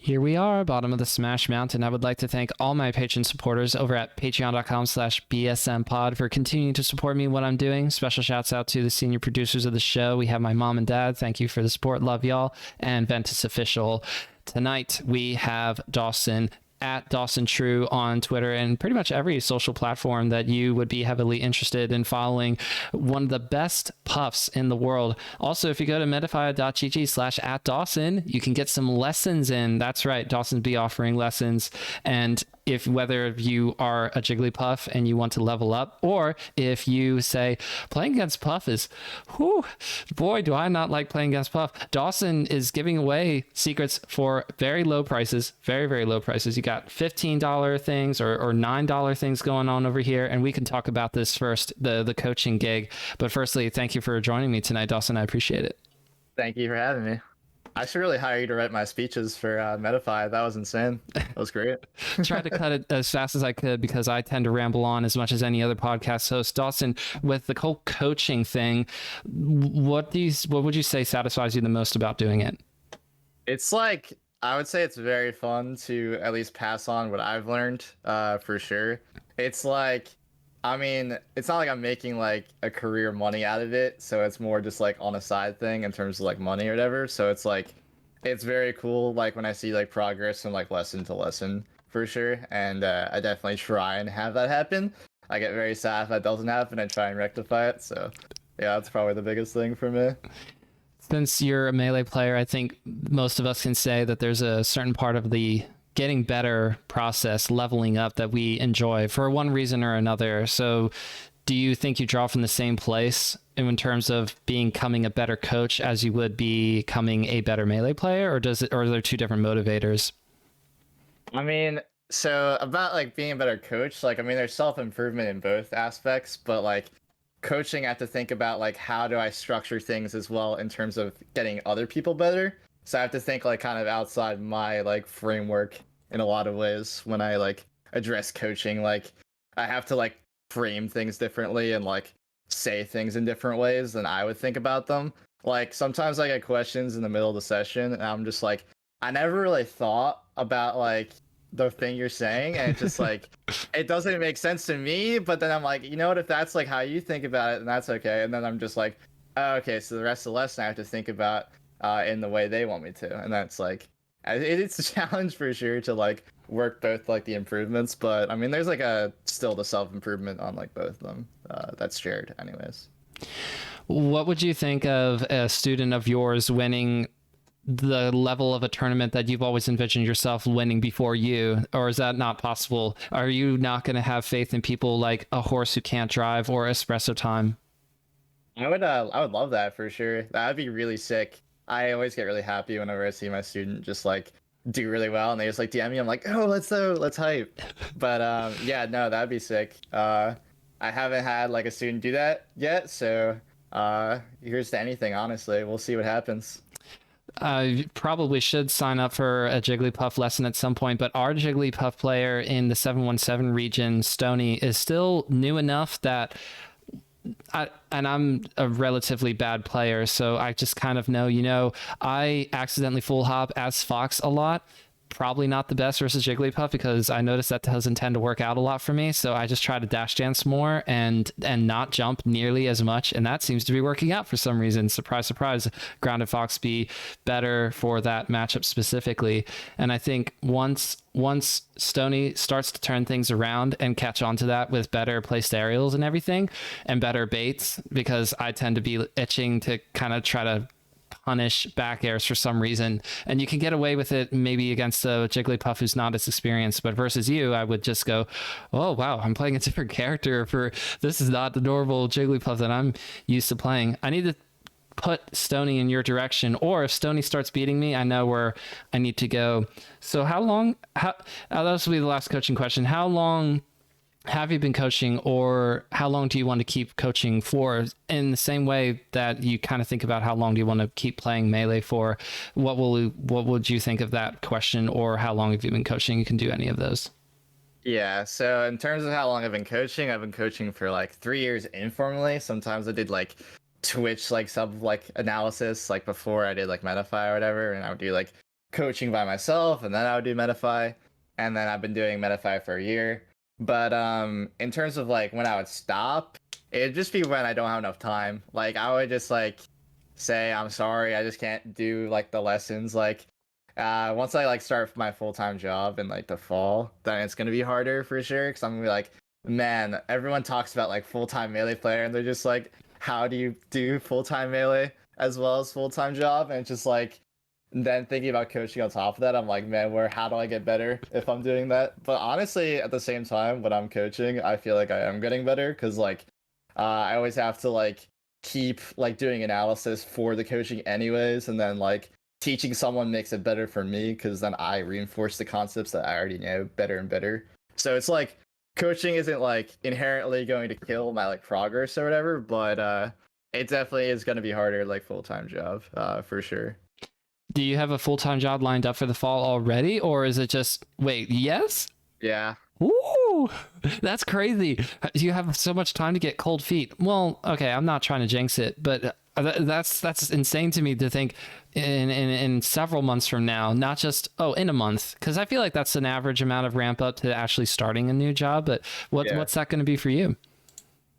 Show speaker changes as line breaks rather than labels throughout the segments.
Here we are, bottom of the Smash Mountain. I would like to thank all my Patreon supporters over at patreon.com/bsmpod for continuing to support me in what I'm doing. Special shouts out to the senior producers of the show. We have my mom and dad. Thank you for the support. Love y'all. And Ventus Official. Tonight we have Dawson at Dawson True on Twitter and pretty much every social platform that you would be heavily interested in following. One of the best puffs in the world. Also, if you go to medify.gg/@Dawson, you can get some lessons in. That's right, Dawson be offering lessons. And if whether you are a Jigglypuff and you want to level up, or if you say playing against Puff is, whew, boy, do I not like playing against Puff. Dawson is giving away secrets for very low prices, very, very low prices. You got $15 things or $9 things going on over here. And we can talk about this first, the coaching gig. But firstly, thank you for joining me tonight, Dawson. I appreciate it.
Thank you for having me. I should really hire you to write my speeches for Medify. That was insane. That was great.
Tried to cut it as fast as I could because I tend to ramble on as much as any other podcast host. Dawson, with the whole coaching thing, what would you say satisfies you the most about doing it?
It's like, I would say it's very fun to at least pass on what I've learned, for sure. It's like, I mean, it's not like I'm making like a career money out of it, so it's more just like on a side thing in terms of like money or whatever. So it's like, it's very cool like when I see like progress from like lesson to lesson for sure. And I definitely try and have that happen. I get very sad if that doesn't happen and try and rectify it. So yeah, that's probably the biggest thing for me.
Since you're a Melee player, I think most of us can say that there's a certain part of the getting better process, leveling up, that we enjoy for one reason or another. So do you think you draw from the same place in terms of becoming a better coach as you would becoming a better Melee player, or are there two different motivators?
I mean, so about like being a better coach, like, I mean, there's self-improvement in both aspects, but like coaching, I have to think about like, how do I structure things as well in terms of getting other people better? So I have to think like kind of outside my like framework in a lot of ways when I like address coaching. Like I have to like frame things differently and like say things in different ways than I would think about them. Like sometimes I get questions in the middle of the session and I'm just like, I never really thought about like the thing you're saying, and it's just like it doesn't make sense to me, but then I'm like, you know what, if that's like how you think about it, then that's okay. And then I'm just like, oh, okay, so the rest of the lesson I have to think about in the way they want me to. And that's like, it's a challenge for sure to like work both like the improvements, but I mean there's like still the self-improvement on like both of them that's shared anyways.
What would you think of a student of yours winning the level of a tournament that you've always envisioned yourself winning before you? Or is that not possible? Are you not going to have faith in people like a horse who can't drive or espresso time?
I would love that for sure. That'd be really sick. I always get really happy whenever I see my student just like do really well and they just like DM me. I'm like, oh, let's hype. But yeah, no, that'd be sick. I haven't had like a student do that yet, so here's to anything, honestly. We'll see what happens.
I probably should sign up for a Jigglypuff lesson at some point, but our Jigglypuff player in the 717 region, Stony, is still new enough that I'm a relatively bad player, so I just kind of know, I accidentally full hop as Fox a lot. Probably not the best versus Jigglypuff because I noticed that doesn't tend to work out a lot for me. So I just try to dash dance more and not jump nearly as much. And that seems to be working out for some reason. Surprise, surprise. Grounded Fox be better for that matchup specifically. And I think once Stony starts to turn things around and catch on to that with better placed aerials and everything and better baits, because I tend to be itching to kind of try to punish back airs for some reason, and you can get away with it maybe against a Jigglypuff who's not as experienced, but versus you I would just go, oh wow, I'm playing a different character. This is not the normal Jigglypuff that I'm used to playing. I need to put Stony in your direction, or if Stony starts beating me, I know where I need to go. So how this will be the last coaching question. How long have you been coaching, or how long do you want to keep coaching for? In the same way that you kind of think about how long do you want to keep playing Melee for, what would you think of that question? Or how long have you been coaching? You can do any of those.
Yeah, so in terms of how long I've been coaching for like 3 years informally. Sometimes I did like Twitch like sub like analysis like before I did like Medify or whatever, and I would do like coaching by myself, and then I would do Metafy, and then I've been doing Metafy for a year. But in terms of like when I would stop, it'd just be when I don't have enough time. Like I would just like say I'm sorry, I just can't do like the lessons. Like once I like start my full-time job in like the fall, then it's gonna be harder for sure. Because I'm gonna be like, man, everyone talks about like full-time Melee player, and they're just like, how do you do full-time Melee as well as full-time job? And it's just like, then thinking about coaching on top of that, I'm like, man, how do I get better if I'm doing that? But honestly, at the same time, when I'm coaching, I feel like I am getting better because like I always have to like keep like doing analysis for the coaching anyways, and then like teaching someone makes it better for me because then I reinforce the concepts that I already know better and better. So it's like coaching isn't like inherently going to kill my like progress or whatever, but it definitely is going to be harder like full-time job for sure.
Do you have a full-time job lined up for the fall already, or is it just wait? Yes.
Yeah.
Ooh, that's crazy. You have so much time to get cold feet. Well, okay, I'm not trying to jinx it, but that's insane to me to think in several months from now, not just in a month, because I feel like that's an average amount of ramp up to actually starting a new job. But what's that going to be for you?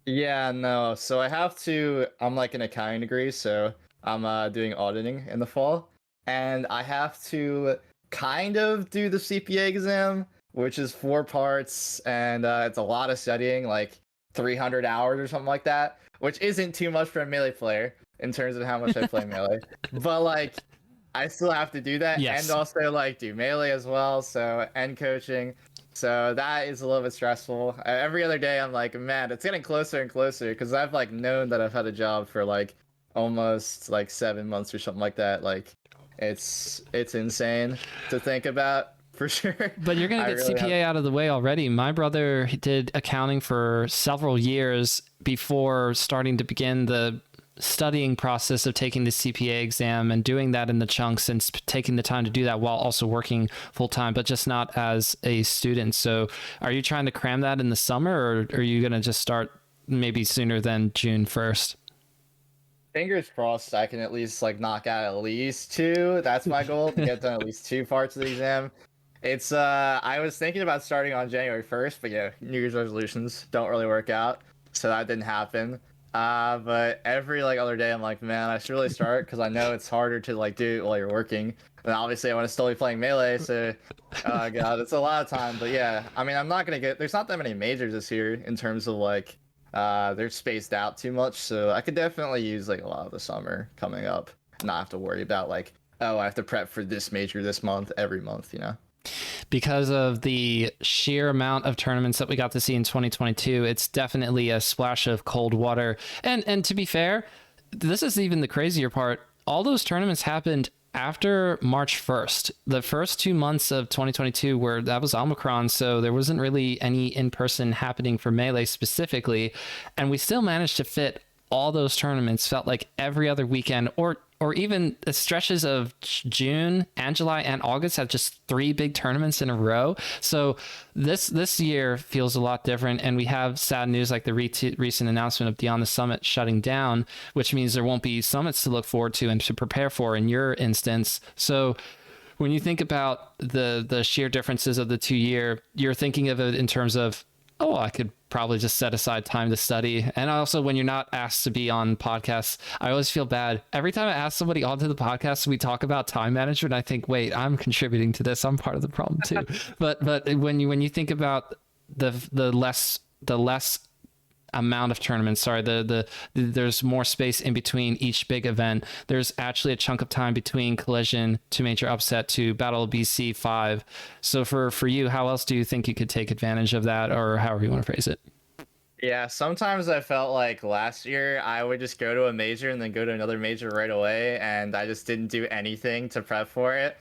Yeah, no. So I'm like an accounting degree, so I'm doing auditing in the fall, and I have to kind of do the CPA exam, which is 4 parts, and it's a lot of studying, like 300 hours or something like that, which isn't too much for a Melee player in terms of how much I play Melee. But like, I still have to do that,
Yes.
and also like do Melee as well, so and coaching. So that is a little bit stressful. Every other day, I'm like, man, it's getting closer and closer because I've like known that I've had a job for like almost like 7 months or something like that. Like, it's insane to think about for sure.
But you're going to get
really
CPA out of the way already. My brother did accounting for several years before starting to begin the studying process of taking the CPA exam and doing that in the chunks and taking the time to do that while also working full time, but just not as a student. So are you trying to cram that in the summer, or are you going to just start maybe sooner than June 1st?
Fingers crossed I can at least like knock out at least 2. That's my goal, to get done at least 2 parts of the exam. It's I was thinking about starting on January 1st, but yeah, New Year's resolutions don't really work out, so that didn't happen. But every like other day I'm like, man, I should really start because I know it's harder to like do it while you're working. And obviously I want to still be playing Melee, so god, it's a lot of time. But yeah, I mean, I'm not gonna there's not that many majors this year in terms of like they're spaced out too much, so I could definitely use like a lot of the summer coming up, not have to worry about like, oh, I have to prep for this major this month every month, you know.
Because of the sheer amount of tournaments that we got to see in 2022, it's definitely a splash of cold water. And to be fair, this is even the crazier part. All those tournaments happened after March 1st. The first 2 months of 2022 where that was Omicron, so there wasn't really any in-person happening for Melee specifically, and we still managed to fit all those tournaments. Felt like every other weekend, or even stretches of June and July and August had just 3 big tournaments in a row. So this year feels a lot different, and we have sad news like the recent announcement of Beyond the Summit shutting down, which means there won't be summits to look forward to and to prepare for in your instance. So when you think about the sheer differences of the 2 year, you're thinking of it in terms of, oh, I could probably just set aside time to study. And also, when you're not asked to be on podcasts, I always feel bad. Every time I ask somebody onto the podcast, we talk about time management. I think, wait, I'm contributing to this. I'm part of the problem too. but when you think about the less amount of tournaments, there's more space in between each big event. There's actually a chunk of time between collision to major upset to battle BC 5. So for you, how else do you think you could take advantage of that, or however you want to phrase it?
Yeah, sometimes I felt like last year I would just go to a major and then go to another major right away, and I just didn't do anything to prep for it.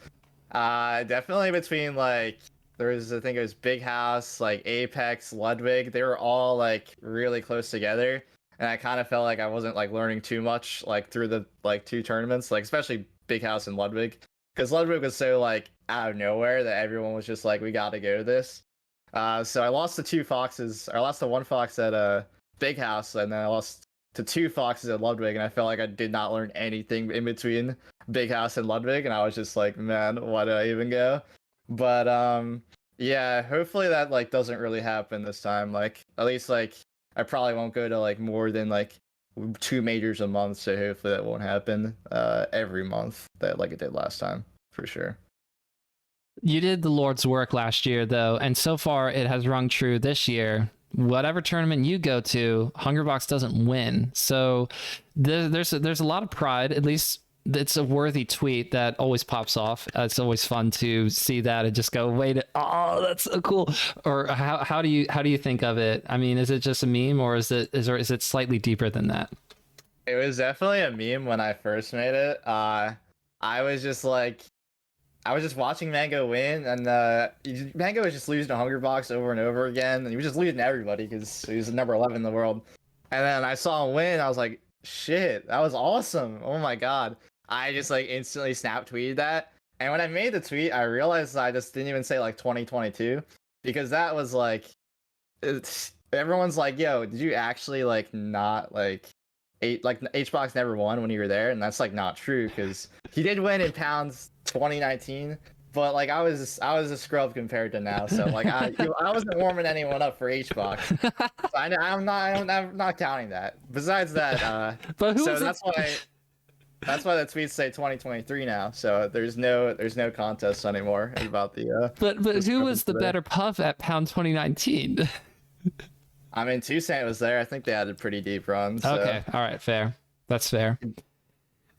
Definitely between like I think it was Big House, like Apex, Ludwig. They were all like really close together, and I kind of felt like I wasn't like learning too much like through the like 2 tournaments, like especially Big House and Ludwig, because Ludwig was so like out of nowhere that everyone was just like, we got to go to this. So I lost to 2 foxes. I lost to 1 fox at Big House, and then I lost to 2 foxes at Ludwig, and I felt like I did not learn anything in between big house in Ludwig, and I was just like, man, why did I even go? But yeah, hopefully that like doesn't really happen this time. Like at least like I probably won't go to like more than like 2 majors a month, so hopefully that won't happen every month that like it did last time for sure.
You did the Lord's work last year, though, and so far it has rung true this year. Whatever tournament you go to, Hungrybox doesn't win. So there's a lot of pride. At least it's a worthy tweet that always pops off. It's always fun to see that and just go, wait, oh, that's so cool. Or how do you think of it? I mean, is it just a meme, or is it slightly deeper than that?
It was definitely a meme when I first made it. I was just like, I was just watching Mango win, and Mango was just losing to Hungrybox over and over again, and he was just losing to everybody because he was number 11 in the world. And then I saw him win, I was like, shit, that was awesome. Oh my god. I just like instantly snap tweeted that. And when I made the tweet, I realized I just didn't even say like 2022 because that was like, everyone's like, yo, did you actually like not like HBox never won when you were there? And that's like not true because he did win in pounds 2019, but like I was a scrub compared to now, so like I wasn't warming anyone up for HBox. So I'm not counting that. Besides that,
but
so that's why the tweets say 2023 now. So there's no contest anymore about the.
But who was the better puff at pound 2019?
I mean, Toussaint was there. I think they had a pretty deep run. So.
Okay, all right, fair. That's fair.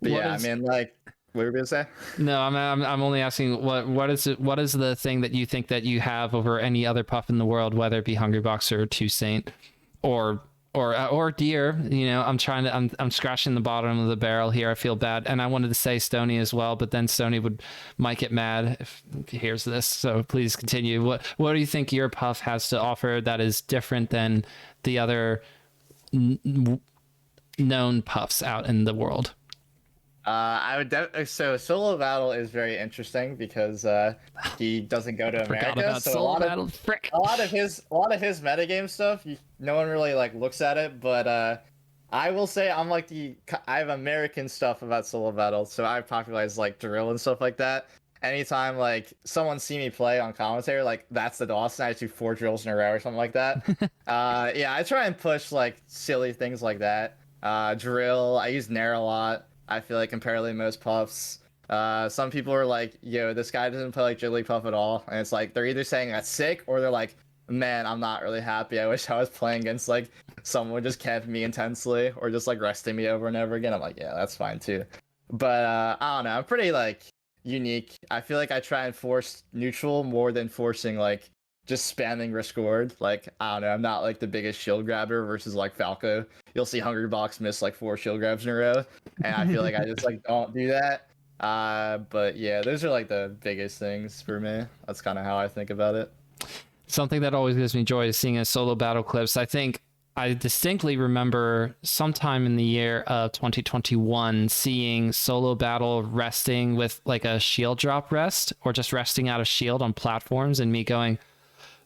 But yeah, I mean, like, what were we gonna say?
No, I'm only asking what is the thing that you think that you have over any other puff in the world, whether it be Hungrybox or Toussaint, or Deer. You know, I'm scratching the bottom of the barrel here. I feel bad, and I wanted to say Stony as well, but then Stony might get mad if he hears this. So please continue. What do you think your puff has to offer that is different than the other known puffs out in the world?
I would so solo battle is very interesting because he doesn't go to America, so a lot of his metagame stuff, no one really like looks at it. But I will say I have American stuff about solo battle, so I popularized like drill and stuff like that. Anytime like someone see me play on commentary, like that's the Dawson, I do 4 drills in a row or something like that. Yeah, I try and push like silly things like that. Drill, I use Nair a lot. I feel like comparatively most puffs. Some people are like, yo, this guy doesn't play like Jigglypuff at all. And it's like, they're either saying that's sick or they're like, man, I'm not really happy. I wish I was playing against like someone just camping me intensely or just like resting me over and over again. I'm like, yeah, that's fine too. But I don't know. I'm pretty like unique. I feel like I try and force neutral more than forcing like just spamming risk reward. Like, I don't know, I'm not like the biggest shield grabber versus like Falco. You'll see Hungrybox miss like 4 shield grabs in a row, and I feel like I just like don't do that. But yeah, those are like the biggest things for me. That's kind of how I think about it.
Something that always gives me joy is seeing a solo battle clips. I think I distinctly remember sometime in the year of 2021 seeing solo battle resting with like a shield drop rest or just resting out of shield on platforms, and me going,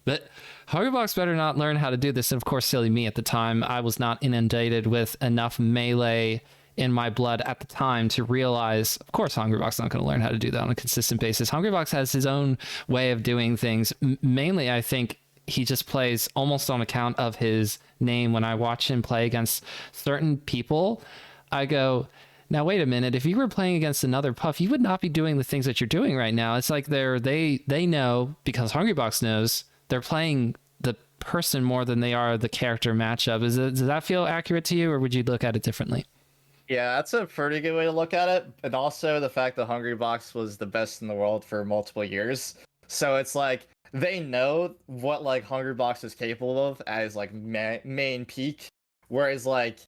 but Hungrybox better not learn how to do this. And of course, silly me at the time, I was not inundated with enough melee in my blood at the time to realize, of course, Hungrybox is not going to learn how to do that on a consistent basis. Hungrybox has his own way of doing things. Mainly, I think he just plays almost on account of his name. When I watch him play against certain people, I go, now wait a minute, if you were playing against another puff, you would not be doing the things that you're doing right now. It's like they know, because Hungrybox knows, they're playing the person more than they are the character matchup. Does that feel accurate to you, or would you look at it differently?
Yeah, that's a pretty good way to look at it. And also the fact that Hungrybox was the best in the world for multiple years. So it's like they know what like Hungrybox is capable of as like main peak. Whereas like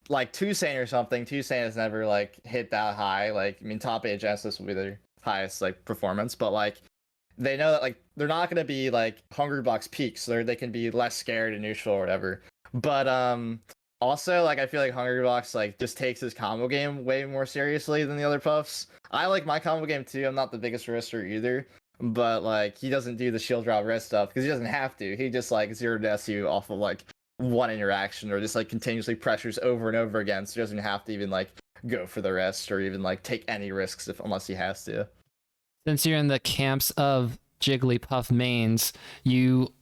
Toussaint or something, Toussaint has never like hit that high. Like, I mean, top 8 Genesis will be their highest like performance, but like they know that like they're not gonna be like Hungrybox peaks, so they can be less scared and neutral or whatever. But also like I feel like Hungrybox like just takes his combo game way more seriously than the other puffs. I like my combo game too. I'm not the biggest wrister either, but like he doesn't do the shield drop rest stuff because he doesn't have to. He just like 0 you off of like one interaction or just like continuously pressures over and over again, so he doesn't have to even like go for the rest or even like take any risks unless he has to.
Since you're in the camps of Jigglypuff mains, you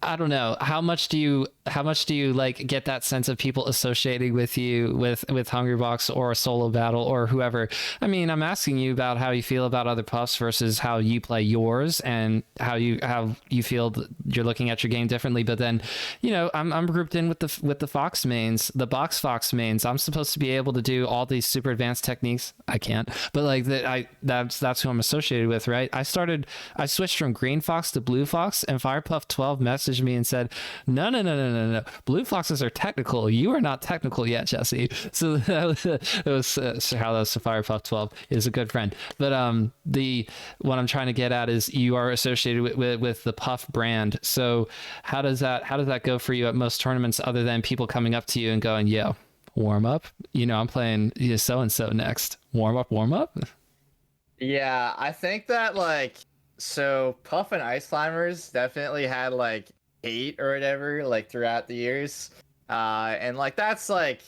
I don't know, how much do you like get that sense of people associating with you with Hungrybox or a solo battle or whoever? I mean, I'm asking you about how you feel about other puffs versus how you play yours, and how you feel that you're looking at your game differently. But then, I'm grouped in with the Fox mains, the box Fox mains. I'm supposed to be able to do all these super advanced techniques. I can't, but like that's who I'm associated with, right? I switched from Green Fox to Blue Fox, and Firepuff 12 messaged me and said, no. Blue Foxes are technical. You are not technical yet, Jesse. So that was how that was to Firepuff 12. Is a good friend. But what I'm trying to get at is you are associated with the Puff brand. So how does that go for you at most tournaments, other than people coming up to you and going, yo, warm up? I'm playing so and so next. Warm up.
Yeah, I think that so Puff and Ice Climbers definitely had like hate or whatever like throughout the years, and like that's like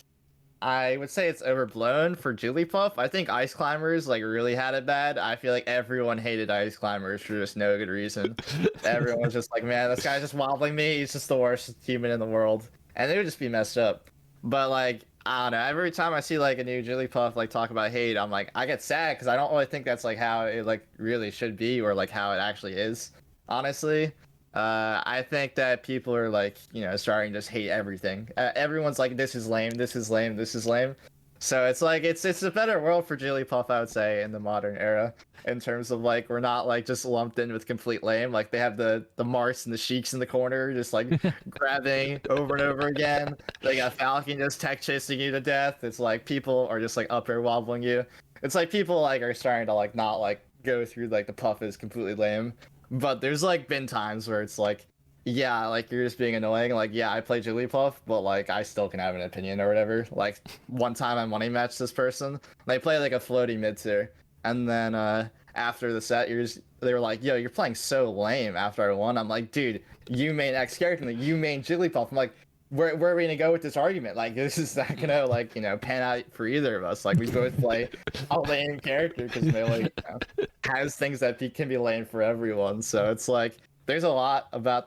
I would say it's overblown for Jigglypuff. I think Ice Climbers like really had it bad. I feel like everyone hated Ice Climbers for just no good reason. Everyone was just like, man, this guy's just wobbling me. He's just the worst human in the world, and they would just be messed up. But like I don't know. Every time I see like a new Jigglypuff like talk about hate, I'm like I get sad because I don't really think that's like how it like really should be or like how it actually is. Honestly, I think that people are like starting to just hate everything. Everyone's like, this is lame, this is lame, this is lame. So it's like it's a better world for Jigglypuff, I would say, in the modern era, in terms of like we're not like just lumped in with complete lame. Like they have the Mars and the Sheiks in the corner, just like grabbing over and over again. They got Falcon just tech chasing you to death. It's like people are just like up here wobbling you. It's like people like are starting to like not like go through like the Puff is completely lame. But there's like been times where it's like, yeah, like you're just being annoying. Like, yeah, I play Jigglypuff, but like I still can have an opinion or whatever. Like one time I money matched this person. They play like a floaty mid tier, and then after the set, they were like, yo, you're playing so lame after I won. I'm like, dude, you main X character, like, you main Jigglypuff. I'm like, where are we gonna go with this argument? Like, this is not gonna like pan out for either of us. Like, we both play a lame character because Melee has things that can be lame for everyone. So it's like there's a lot about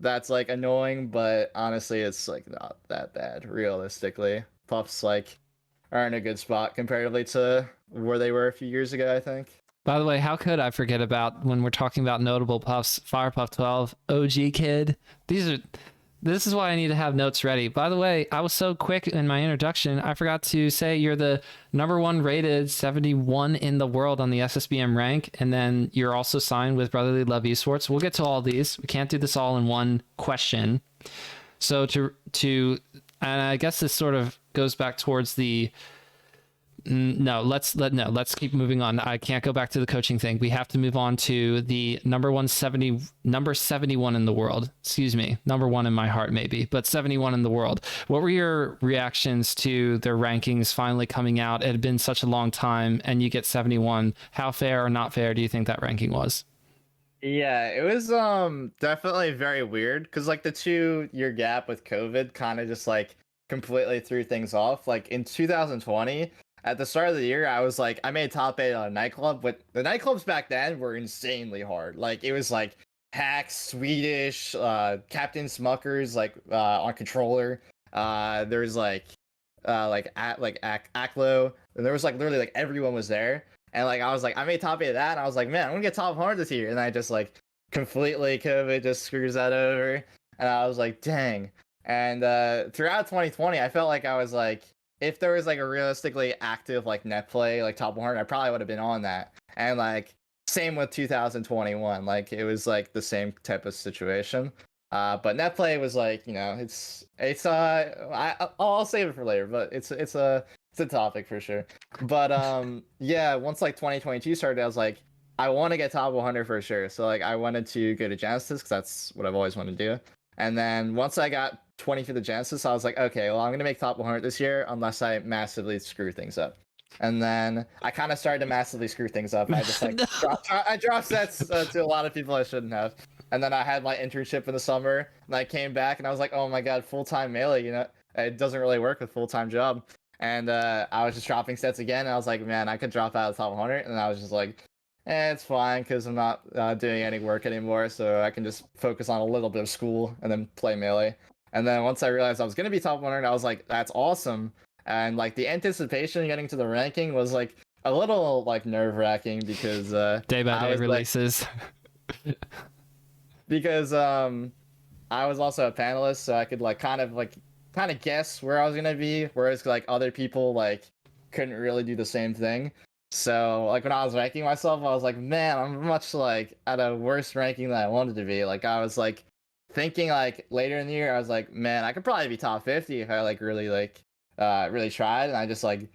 that's like annoying, but honestly, it's like not that bad realistically. Puffs like are in a good spot comparatively to where they were a few years ago, I think.
By the way, how could I forget about, when we're talking about notable puffs, Firepuff 12, OG Kid? This is why I need to have notes ready. By the way, I was so quick in my introduction, I forgot to say you're the #1 rated 71 in the world on the SSBM rank, and then you're also signed with Brotherly Love Esports. We'll get to all these. We can't do this all in one question. So and I guess this sort of goes back towards the let's keep moving on. I can't go back to the coaching thing. We have to move on to the number 71 in the world. Excuse me, #1 in my heart maybe, but 71 in the world. What were your reactions to their rankings finally coming out? It had been such a long time, and you get 71. How fair or not fair do you think that ranking was?
Yeah, it was definitely very weird because like the 2-year gap with COVID kind of just like completely threw things off. Like in 2020, at the start of the year, I was like, I made top 8 on a nightclub, but the nightclubs back then were insanely hard. Like it was like Hacks, Swedish, Captain Smuckers, like on controller. There's like Aklo, and there was like literally like everyone was there. And like I was like, I made top 8 of that, and I was like, man, I'm gonna get top 100 this year. And I just like completely COVID just screws that over. And I was like, dang. And throughout 2020, I felt like I was like, if there was like a realistically active like net play like top 100, I probably would have been on that. And like same with 2021, like it was like the same type of situation. But net play was like I'll save it for later, but it's a topic for sure. But yeah, once like 2022 started, I was like, I want to get top 100 for sure. So like I wanted to go to Genesis because that's what I've always wanted to do. And then once I got 20 for the Genesis, I was like, okay, well, I'm going to make top 100 this year unless I massively screw things up. And then I kind of started to massively screw things up. I just like dropped sets to a lot of people I shouldn't have. And then I had my internship in the summer, and I came back and I was like, oh my god, full-time Melee, it doesn't really work with full-time job. and I was just dropping sets again. And I was like, man, I could drop out of the top 100, and I was just like, it's fine because I'm not doing any work anymore, so I can just focus on a little bit of school and then play Melee. And then once I realized I was gonna be top 100, I was like, that's awesome. And like the anticipation getting to the ranking was like a little like nerve-wracking because
Day by
I
day
was like,
releases.
because I was also a panelist, so I could kind of guess where I was gonna be, whereas like other people like couldn't really do the same thing. So like when I was ranking myself, I was like, man, I'm much like at a worse ranking than I wanted to be. Like I was like thinking like later in the year, I was like, man, I could probably be top 50 if I really tried, and I just like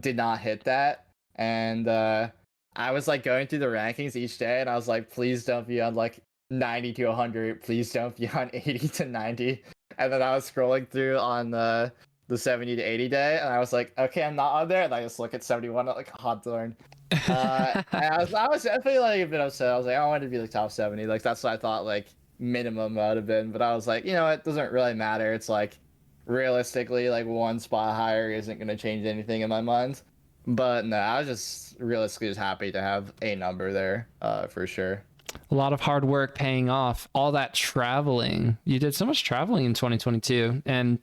did not hit that. And I was like going through the rankings each day, and I was like, please don't be on like 90 to 100. Please don't be on 80 to 90. And then I was scrolling through on the 70 to 80 day, and I was like, okay, I'm not on there. And I just look at 71, like, hot darn. And I was definitely like a bit upset. I was like, I wanted to be like top 70. Like that's what I thought like minimum would have been. But I was like, it doesn't really matter. It's like realistically, like one spot higher isn't gonna change anything in my mind. But no, I was just realistically just happy to have a number there, for sure.
A lot of hard work paying off. All that traveling. You did so much traveling in 2022, and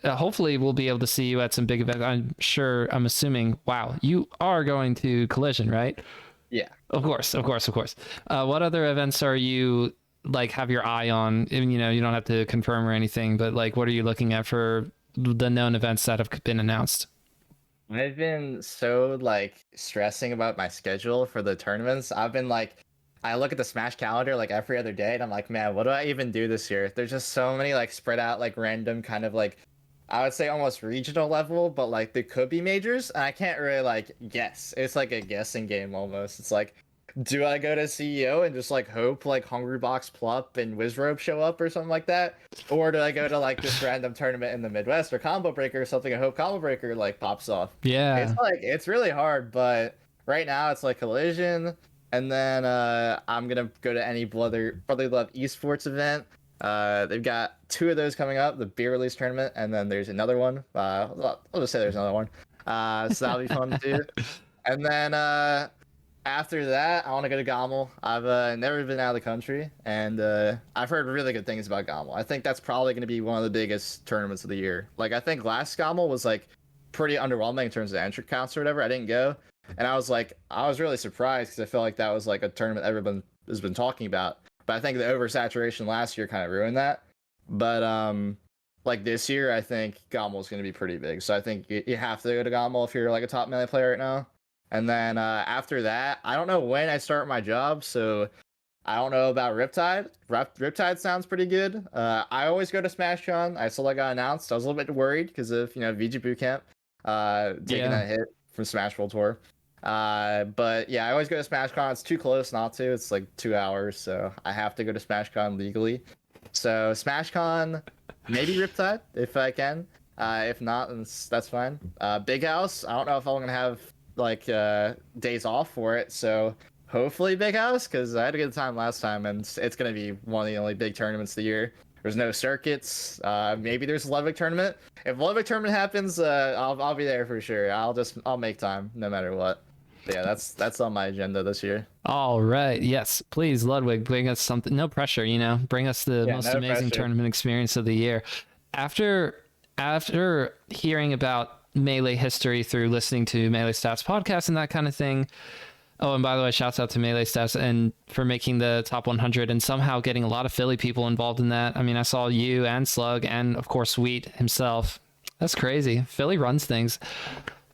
hopefully we'll be able to see you at some big events. I'm assuming. Wow, you are going to Collision, right?
Yeah.
Of course. What other events are you like have your eye on? And, you don't have to confirm or anything, but like, what are you looking at for the known events that have been announced?
I've been so like stressing about my schedule for the tournaments. I've been like, I look at the Smash calendar like every other day, and I'm like, man, what do I even do this year? There's just so many like spread out, like random kind of like, I would say almost regional level, but like they could be majors, and I can't really like guess. It's like a guessing game almost. It's like, do I go to CEO and just like hope like Hungrybox Plup and Wizrobe show up or something like that? Or do I go to like this random tournament in the Midwest or Combo Breaker or something and hope Combo Breaker like pops off? It's
Yeah.
like it's really hard, but right now it's like Collision, and then I'm gonna go to any Brotherly Love esports event. They've got two of those coming up, the beer release tournament, and then there's another one. I'll just say there's another one. So that'll be fun too. And then after that, I want to go to Gommel. I've never been out of the country, and I've heard really good things about Gommel. I think that's probably going to be one of the biggest tournaments of the year. Like, I think last Gommel was like pretty underwhelming in terms of entry counts or whatever. I didn't go, and I was really surprised because I felt like that was like a tournament everyone has been talking about. But I think the oversaturation last year kind of ruined that. But like this year, I think Gommel is going to be pretty big. So I think you have to go to Gommel if you're like a top Melee player right now. And then after that, I don't know when I start my job, so I don't know about Riptide. Riptide sounds pretty good. I always go to SmashCon. I saw that got announced. I was a little bit worried because of VG Bootcamp taking that hit from Smash World Tour. But yeah, I always go to SmashCon. It's too close not to. It's like 2 hours, so I have to go to SmashCon legally. So SmashCon, maybe Riptide if I can. If not, then that's fine. Big House. I don't know if I'm gonna have like days off for it, so hopefully Big House, because I had a good time last time, and it's gonna be one of the only big tournaments of the year. There's no circuits. Maybe there's a Ludwig tournament. If Ludwig tournament happens, I'll be there for sure. I'll make time no matter what. But yeah, that's on my agenda this year.
All right. Yes, please, Ludwig, bring us something. No pressure, bring us the
Yeah,
most
no
amazing
pressure.
tournament experience of the year. After hearing about Melee history through listening to Melee Stats podcast and that kind of thing. Oh, and by the way, shouts out to Melee Stats and for making the top 100 and somehow getting a lot of Philly people involved in that. I mean, I saw you and Slug and of course Sweet himself. That's crazy. Philly runs things.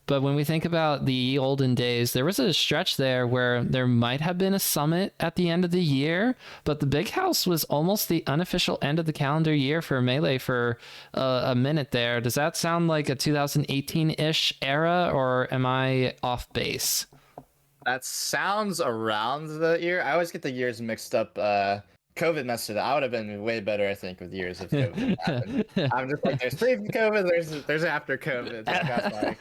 But when we think about the olden days, there was a stretch there where there might have been a summit at the end of the year, but the Big House was almost the unofficial end of the calendar year for Melee for a minute there. Does that sound like a 2018-ish era, or am I off base?
That sounds around the year. I always get the years mixed up COVID messed it up. I would have been way better, I think, with years if COVID happened. I'm just like, there's pre-COVID, there's after COVID. Like, that's why.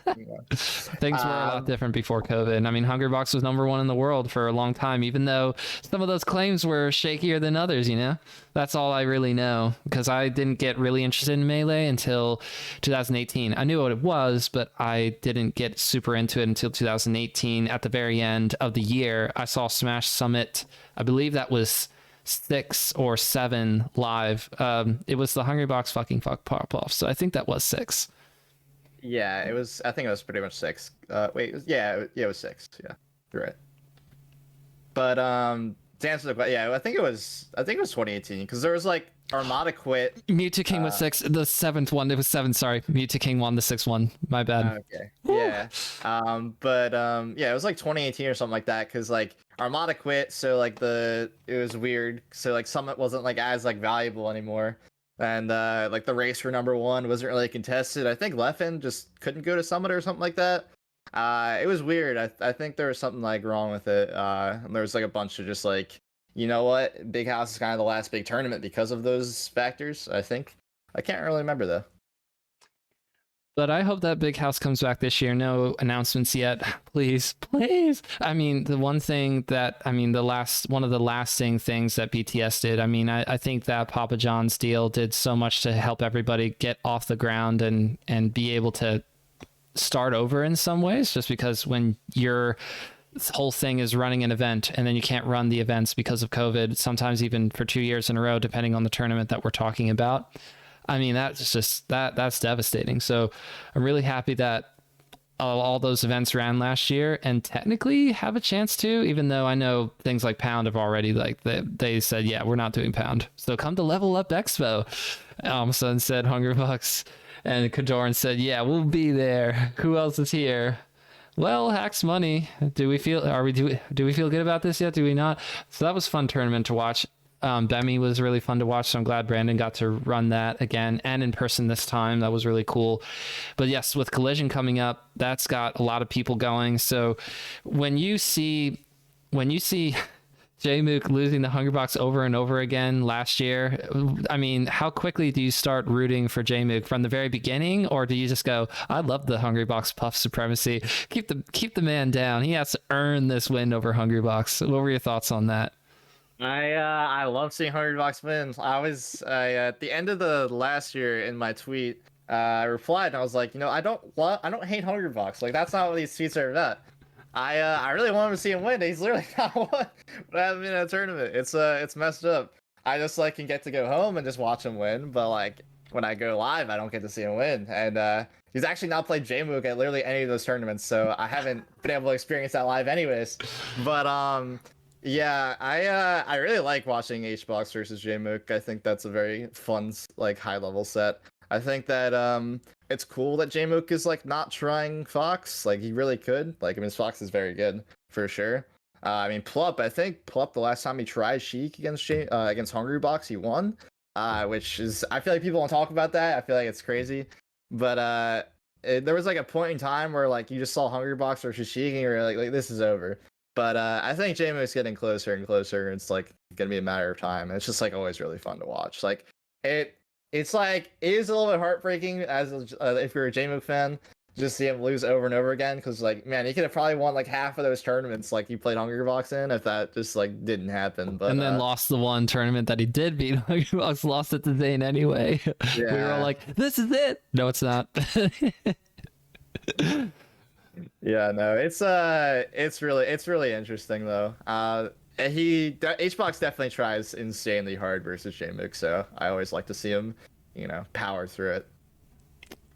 Things were a lot different before COVID. I mean, Hungrybox was #1 in the world for a long time, even though some of those claims were shakier than others, you know? That's all I really know, because I didn't get really interested in Melee until 2018. I knew what it was, but I didn't get super into it until 2018. At the very end of the year, I saw Smash Summit. I believe that was 6 or 7 live. It was the Hungrybox fucking fuck pop off, so I think that was 6.
Yeah, it was. I think it was pretty much 6. Wait, it was 6. Yeah, you're right. But to answer the question, yeah, I think it was 2018 because there was like Armada quit.
Mewtwo King was 6. The 7th one, it was 7. Sorry, Mewtwo King won the 6th one. My bad.
Okay. Yeah. Yeah, it was like 2018 or something like that because like Armada quit, so like it was weird. So like Summit wasn't like as like valuable anymore, and like the race for #1 wasn't really contested. I think Leffen just couldn't go to Summit or something like that. It was weird. I think there was something like wrong with it. And there was like a bunch of just like, you know what, Big House is kind of the last big tournament because of those factors. I think I can't really remember though.
But I hope that Big House comes back this year. No announcements yet. Please, please. I mean, the one thing that, I mean, one of the lasting things that BTS did, I mean, I think that Papa John's deal did so much to help everybody get off the ground and be able to start over in some ways, just because when your whole thing is running an event and then you can't run the events because of COVID, sometimes even for 2 years in a row, depending on the tournament that we're talking about. I mean, that's just that's devastating. So I'm really happy that all those events ran last year and technically have a chance to, even though I know things like Pound have already like they said, yeah, we're not doing Pound. So come to Level Up Expo. Son said Hungrybox, and Kadoran said, yeah, we'll be there. Who else is here? Well, Hacks Money. Do we feel good about this yet? Do we not? So that was a fun tournament to watch. Bemi was really fun to watch, so I'm glad Brandon got to run that again and in person this time. That was really cool. But yes, with Collision coming up, that's got a lot of people going. So when you see Jmook losing the Hungrybox over and over again last year, I mean, how quickly do you start rooting for Jmook from the very beginning, or do you just go, I love the Hungrybox puff supremacy, keep the man down, he has to earn this win over Hungrybox? What were your thoughts on that?
I love seeing Hungrybox win. At the end of the last year in my tweet, I replied and I was like, you know, I don't hate Hungrybox. Like that's not what these tweets are about. I really want him to see him win. He's literally not what happened in a tournament. It's messed up. I just like can get to go home and just watch him win, but like when I go live, I don't get to see him win. And he's actually not played Jmook at literally any of those tournaments, so I haven't been able to experience that live anyways. But yeah, I really like watching HBox versus Jmook. I think that's a very fun, like high level set. I think that it's cool that Jmook is like not trying Fox. Like he really could. Like I mean, Fox is very good for sure. I mean, I think Plup the last time he tried Sheik against Hungrybox, he won. Which is, I feel like people don't talk about that. I feel like it's crazy. But there was like a point in time where like you just saw Hungrybox versus Sheik and you were like this is over. But I think Jmook's getting closer and closer. It's like gonna be a matter of time. It's just like always really fun to watch. Like it's like it is a little bit heartbreaking as if you're a Jmook fan, just see him lose over and over again. Because like man, he could have probably won like half of those tournaments like he played Hungrybox in if that just like didn't happen. But
and then lost the one tournament that he did beat Hungrybox, lost it to Zane anyway. Yeah. We were all like, this is it. No, it's not.
Yeah, no, it's really interesting though. HBox definitely tries insanely hard versus Jmook, so I always like to see him, you know, power through it.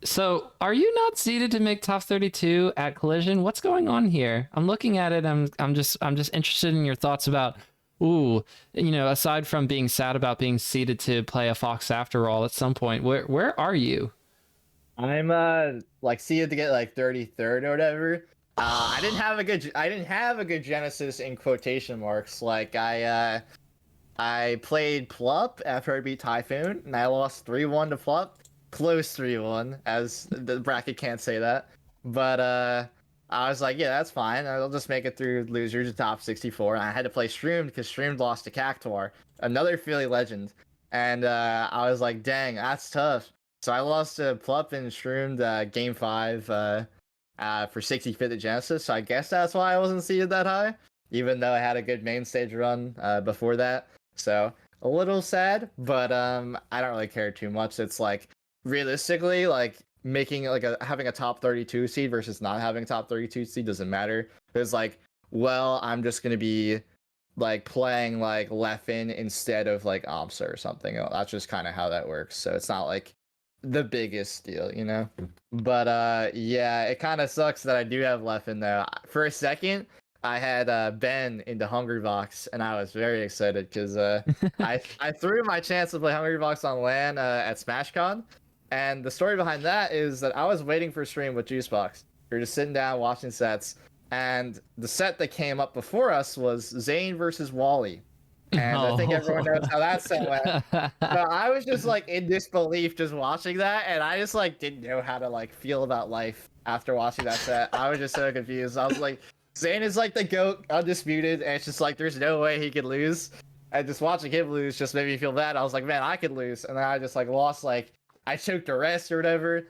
So, are you not seeded to make top 32 at Collision? What's going on here? I'm looking at it. I'm just interested in your thoughts about, you know, aside from being sad about being seeded to play a Fox after all at some point, where are you?
I'm like seeded to get like 33rd or whatever. I didn't have a good Genesis in quotation marks. Like I played Plup after I beat Typhoon and I lost 3-1 to Plup. Close 3-1, as the bracket can't say that. But I was like, yeah, that's fine. I'll just make it through losers to top 64. And I had to play Streamed because Streamed lost to Cactuar. another Philly legend, and I was like, dang, that's tough. So I lost to Plup and Shroomed game 5 for 65th at Genesis. So I guess that's why I wasn't seeded that high, even though I had a good main stage run before that. So a little sad, but I don't really care too much. It's like realistically, like making like having a top 32 seed versus not having a top 32 seed doesn't matter. It's like, well, I'm just gonna be like playing like Leffen instead of like Amsa or something. That's just kind of how that works. So it's not like the biggest deal, you know. But yeah, it kind of sucks that I do have Leffen though. For a second, I had Ben into Hungrybox, and I was very excited because I threw my chance to play Hungrybox on LAN at SmashCon, and the story behind that is that I was waiting for a stream with Juicebox. We were just sitting down watching sets, and the set that came up before us was Zane versus Wally. And I think everyone knows how that set went. So I was just like in disbelief just watching that, and I just like didn't know how to like feel about life after watching that set. I was just so confused. I was like, Zane is like the GOAT, undisputed, and it's just like there's no way he could lose. And just watching him lose just made me feel bad. I was like, man, I could lose. And then I just like lost, like I choked a rest or whatever,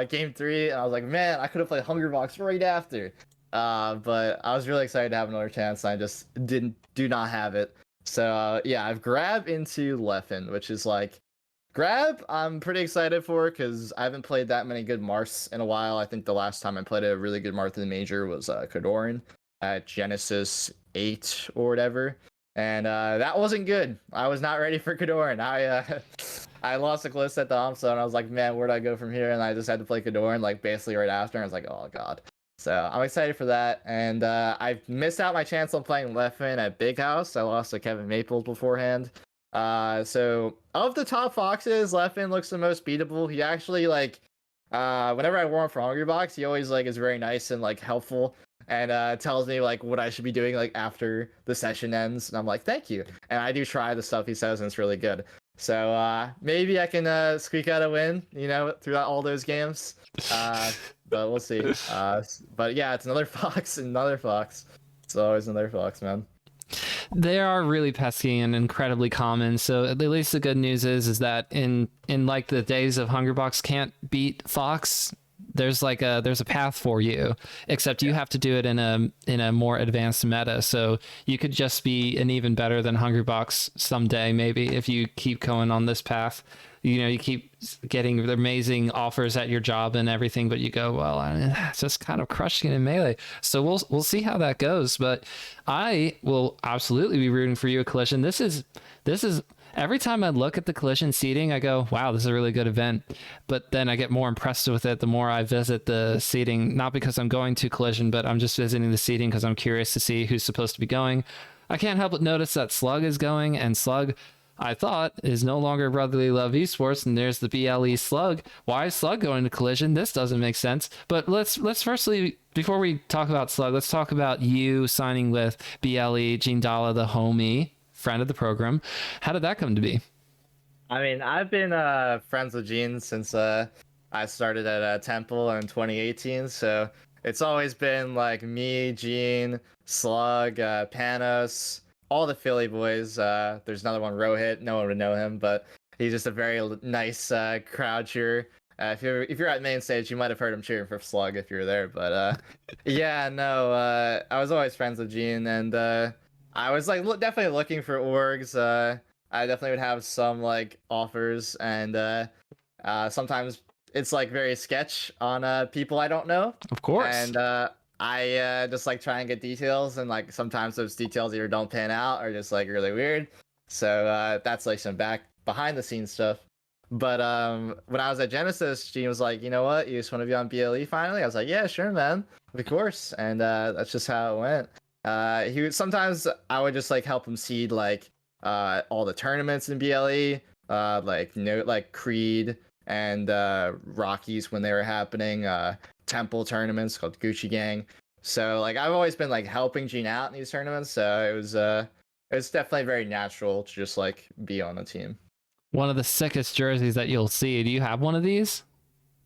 game 3, and I was like, man, I could have played Hungrybox right after. But I was really excited to have another chance, and I just do not have it. So yeah, I've Grab into Leffen, which is like Grab I'm pretty excited for because I haven't played that many good Marths in a while. I think the last time I played a really good Marth in the major was Kadoran at Genesis 8 or whatever. And that wasn't good. I was not ready for Kadoran. I lost a close at the Amsa, and I was like, man, where do I go from here? And I just had to play Kadoran like basically right after, and I was like, oh god. So I'm excited for that, and I've missed out my chance on playing Leffen at Big House. I lost to Kevin Maples beforehand. So of the top Foxes, Leffen looks the most beatable. He actually like, whenever I warm for Hungrybox, he always like is very nice and like helpful, and tells me like what I should be doing like after the session ends, and I'm like, thank you. And I do try the stuff he says, and it's really good. So maybe I can squeak out a win, you know, throughout all those games. But we'll see. But yeah, it's another Fox, another Fox. It's always another Fox, man.
They are really pesky and incredibly common. So at least the good news is that in like the days of Hungrybox can't beat Fox, there's a path for you, except you have to do it in a more advanced meta. So you could just be an even better than Hungrybox someday, maybe, if you keep going on this path. You know, you keep getting amazing offers at your job and everything, but you go, well, it's just kind of crushing it in Melee. So we'll see how that goes. But I will absolutely be rooting for you at Collision. This is every time I look at the Collision seating, I go, wow, this is a really good event. But then I get more impressed with it the more I visit the seating, not because I'm going to Collision, but I'm just visiting the seating because I'm curious to see who's supposed to be going. I can't help but notice that Slug is going, and Slug, I thought, is no longer Brotherly Love Esports, and there's the BLE Slug. Why is Slug going to Collision? This doesn't make sense. But let's firstly, before we talk about Slug, let's talk about you signing with BLE, Gene Dalla, the homie, friend of the program. How did that come to be?
I mean, I've been friends with Gene since I started at Temple in 2018, so it's always been like me, Gene, Slug, Panos, all the Philly boys. There's another one, Rohit. No one would know him, but he's just a very nice crowd cheer. If you're at main stage, you might have heard him cheering for Slug if you were there. But yeah, no, I was always friends with Gene, and I was like definitely looking for orgs. I definitely would have some like offers, and sometimes it's like very sketch on people I don't know.
Of course.
And I just like try and get details, and like sometimes those details either don't pan out or just like really weird. So that's like some behind the scenes stuff. But when I was at Genesis, Gene was like, you know what, you just want to be on BLE finally? I was like, yeah, sure, man, of course. And that's just how it went. Sometimes I would just like help him seed like all the tournaments in BLE, like Creed and Rockies when they were happening, Temple tournaments called Gucci Gang. So like I've always been like helping Gene out in these tournaments, so it was definitely very natural to just like be on the team.
One of the sickest jerseys that you'll see. Do you have one of these?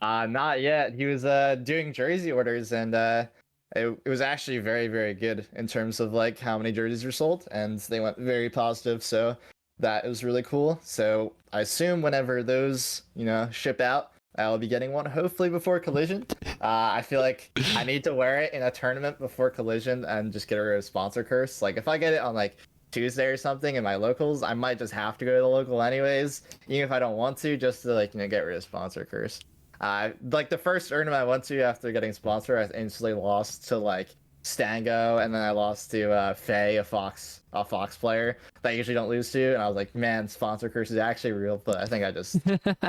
Not yet. He was doing jersey orders, and it was actually very, very good in terms of like how many jerseys were sold, and they went very positive. So that was really cool. So I assume whenever those, ship out, I'll be getting one hopefully before Collision. I feel like I need to wear it in a tournament before Collision and just get rid of sponsor curse. Like if I get it on like Tuesday or something in my locals, I might just have to go to the local anyways, even if I don't want to, just to like get rid of sponsor curse. Like the first tournament I went to after getting sponsor, I instantly lost to like Stango, and then I lost to Faye, a Fox player that I usually don't lose to, and I was like, man, sponsor curse is actually real, but I think I just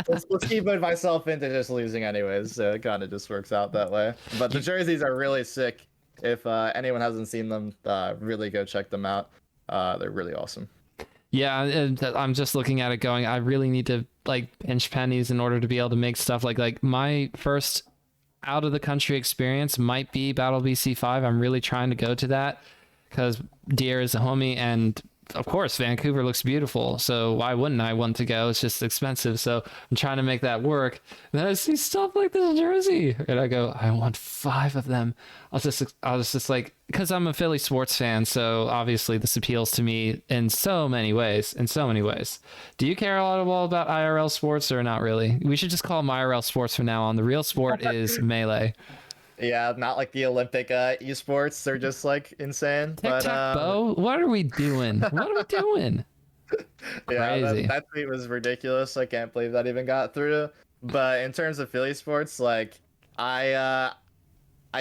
let's keep myself into just losing anyways, so it kind of just works out that way. But the jerseys are really sick. If anyone hasn't seen them, really go check them out. They're really awesome.
Yeah, and I'm just looking at it going, I really need to like pinch pennies in order to be able to make stuff like my first out of the country experience might be Battle BC5. I'm really trying to go to that because Deer is a homie, and of course Vancouver looks beautiful, so why wouldn't I want to go? It's just expensive, so I'm trying to make that work. And then I see stuff like this jersey and I go, I want 5 of them. I was just like, because I'm a Philly sports fan, so obviously this appeals to me in so many ways. Do you care a lot about IRL sports or not really? We should just call them IRL sports from now on. The real sport is Melee.
Yeah, not like the Olympic esports. They're just like insane.
Tic-tac-toe? What are we doing?
Yeah,
Crazy.
that tweet was ridiculous. I can't believe that even got through. But in terms of Philly sports, like I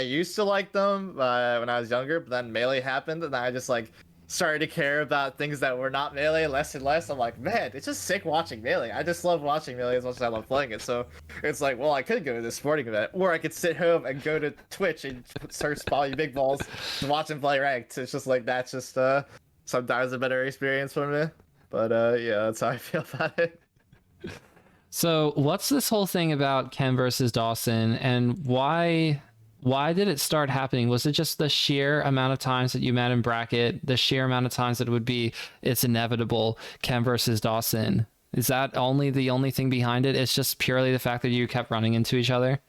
used to like them when I was younger, but then Melee happened, and I just like started to care about things that were not Melee less and less. I'm like, man, it's just sick watching Melee. I just love watching Melee as much as I love playing it. So it's like, well, I could go to this sporting event, or I could sit home and go to Twitch and search Spotty Big Balls to watch him play ranked. It's just like that's just sometimes a better experience for me. But yeah, that's how I feel about it.
So what's this whole thing about Ken versus Dawson, and why did it start happening? Was it just the sheer amount of times that you met in bracket, the sheer amount of times that it would be, it's inevitable, Ken versus Dawson? Is that the only thing behind it? It's just purely the fact that you kept running into each other?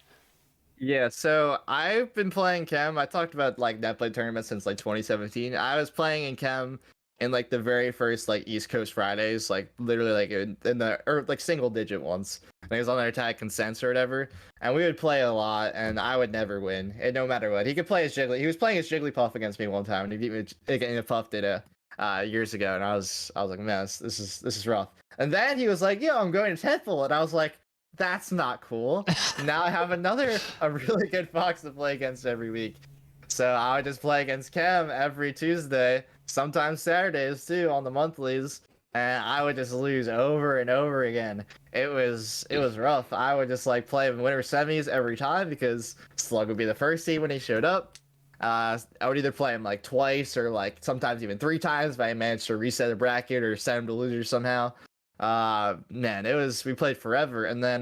Yeah, so I've been playing Chem. I talked about like netplay tournaments since like 2017. I was playing in Chem in like the very first like East Coast Fridays, like literally like in the or like single digit ones. I think it was on their tag consents or whatever. And we would play a lot, and I would never win. And no matter what, he could play his Jiggly. He was playing his Jigglypuff against me one time, and he beat me. And Puff did it years ago, and I was like, man, this is rough. And then he was like, yo, I'm going to Temple, and I was like, that's not cool. Now I have a really good Fox to play against every week. So I would just play against Cam every Tuesday, sometimes Saturdays too on the monthlies, and I would just lose over and over again. It was rough. I would just like play him winner semis every time because Slug would be the first seed when he showed up. I would either play him like twice or like sometimes even 3 times if I managed to reset a bracket or send him to loser somehow. Man, we played forever, and then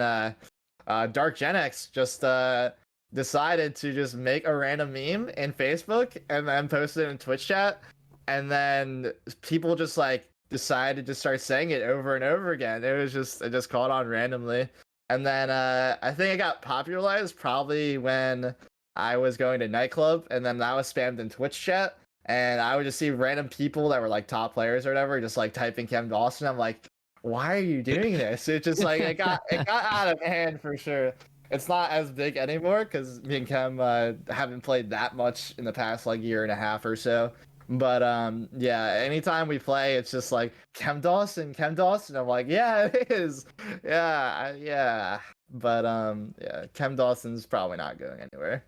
Dark Gen X just decided to just make a random meme in Facebook and then post it in Twitch chat, and then people just like decided to start saying it over and over again. It just caught on randomly, and then I think it got popularized probably when I was going to nightclub, and then that was spammed in Twitch chat, and I would just see random people that were like top players or whatever just like typing Chem Dawson. I'm like, why are you doing this? It just like it got out of hand for sure. It's not as big anymore because me and Chem haven't played that much in the past like year and a half or so. But yeah, anytime we play, it's just like Chem Dawson. I'm like, yeah, it is. Yeah. But yeah, Chem Dawson's probably not going anywhere.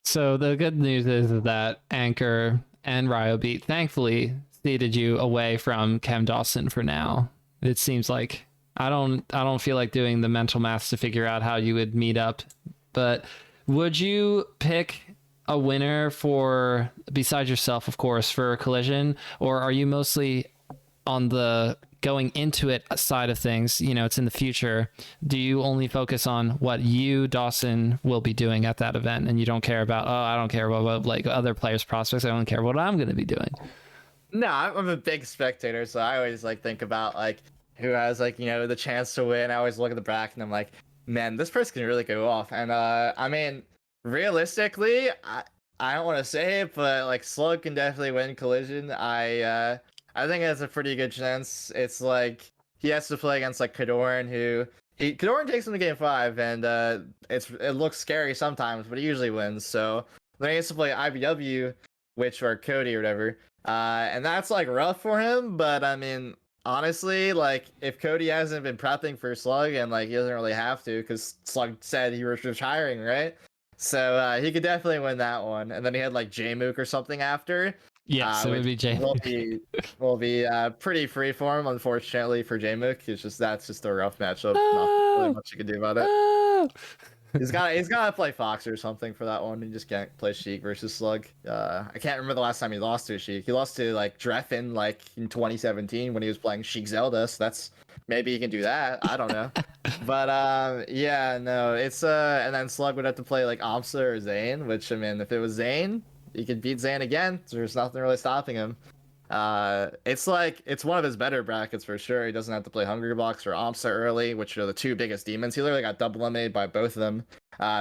So the good news is that Anchor and Ryobeat thankfully seated you away from Chem Dawson for now. It seems like I don't feel like doing the mental maths to figure out how you would meet up. But would you pick a winner for, besides yourself, of course, for Collision, or are you mostly on the going into it side of things? You know, it's in the future. Do you only focus on what you, Dawson, will be doing at that event, and you don't care about, I don't care about like other players' prospects. I don't care what I'm going to be doing.
No, I'm a big spectator, so I always like think about like who has like the chance to win. I always look at the bracket and I'm like, man, this person can really go off. And I mean, realistically, I don't want to say it, but like Slug can definitely win Collision. I I think it's a pretty good chance. It's like he has to play against like Kadoran, Kadoran takes him to game 5, and it looks scary sometimes, but he usually wins. So then he has to play IBW, which are Cody or whatever, and that's like rough for him. But I mean, honestly, like if Cody hasn't been prepping for Slug, and like he doesn't really have to, because Slug said he was retiring, right? So he could definitely win that one. And then he had like Jmook or something after.
Yeah, so it would be Jmook.
Will be pretty free for him, unfortunately for Jmook. That's just a rough matchup. Not really much you can do about it. He's gotta play Fox or something for that one. He just can't play Sheik versus Slug. I can't remember the last time he lost to Sheik. He lost to like Dreffin like in 2017 when he was playing Sheik Zelda. So that's maybe he can do that. I don't know. But yeah, no, it's and then Slug would have to play like Amsa or Zane, which I mean, if it was Zane, he could beat Zane again. There's nothing really stopping him. It's one of his better brackets for sure. He doesn't have to play Hungrybox or Amsa early, which are the two biggest demons. He literally got double eliminated by both of them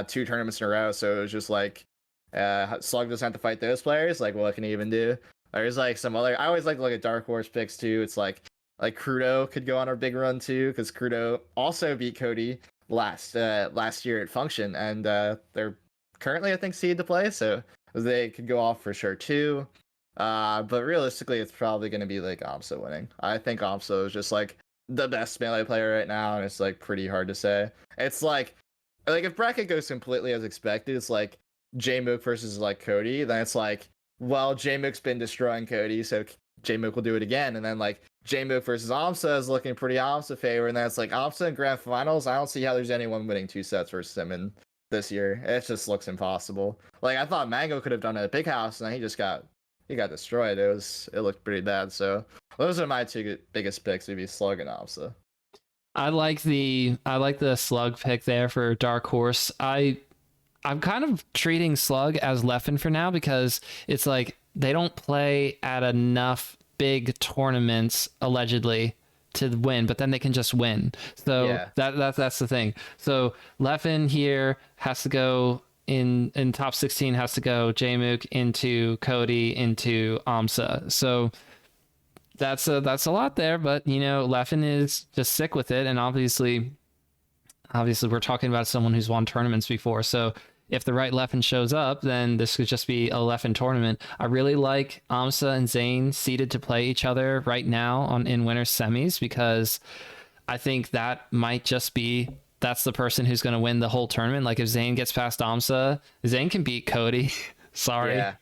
2 tournaments in a row. So it was just like Slug doesn't have to fight those players. Like, what can he even do? There's like some other. I always like to look at Dark Horse picks too. It's like Crudo could go on a big run too, because Crudo also beat Cody last year at Function, and they're currently I think seed to play, so they could go off for sure too. But realistically, it's probably going to be like Amsa winning. I think Amsa is just like the best melee player right now, and it's like pretty hard to say. It's like if bracket goes completely as expected, it's like Jmook versus like Cody, then it's like, well, Jmook's been destroying Cody, so Jmook will do it again, and then like Jmook versus Amsa is looking pretty Amsa favor, and then it's like Amsa in grand finals. I don't see how there's anyone winning 2 sets versus him in this year. It just looks impossible. Like I thought Mango could have done it at Big House, and then he got destroyed. It looked pretty bad. So those are my 2 biggest picks. Would be Slug and Amsa.
I like the Slug pick there for Dark Horse. I'm kind of treating Slug as Leffen for now, because it's like they don't play at enough big tournaments allegedly to win, but then they can just win. So yeah. That's the thing. So Leffen here has to go in top 16, has to go Jmook into Cody into Amsa. So that's a lot there, but you know, Leffen is just sick with it, and obviously we're talking about someone who's won tournaments before. So if the right Leffen shows up, then this could just be a Leffen tournament. I really like Amsa and Zane seeded to play each other right now in winners semis, because I think that might just be, that's the person who's going to win the whole tournament. Like if Zane gets past Amsa, Zane can beat Cody. Sorry. Yeah.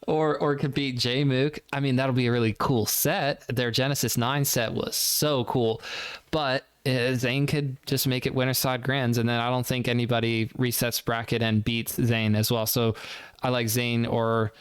Or could beat Jmook. I mean, that'll be a really cool set. Their Genesis 9 set was so cool. But Zane could just make it winner side grands, and then I don't think anybody resets bracket and beats Zane as well. So I like Zane or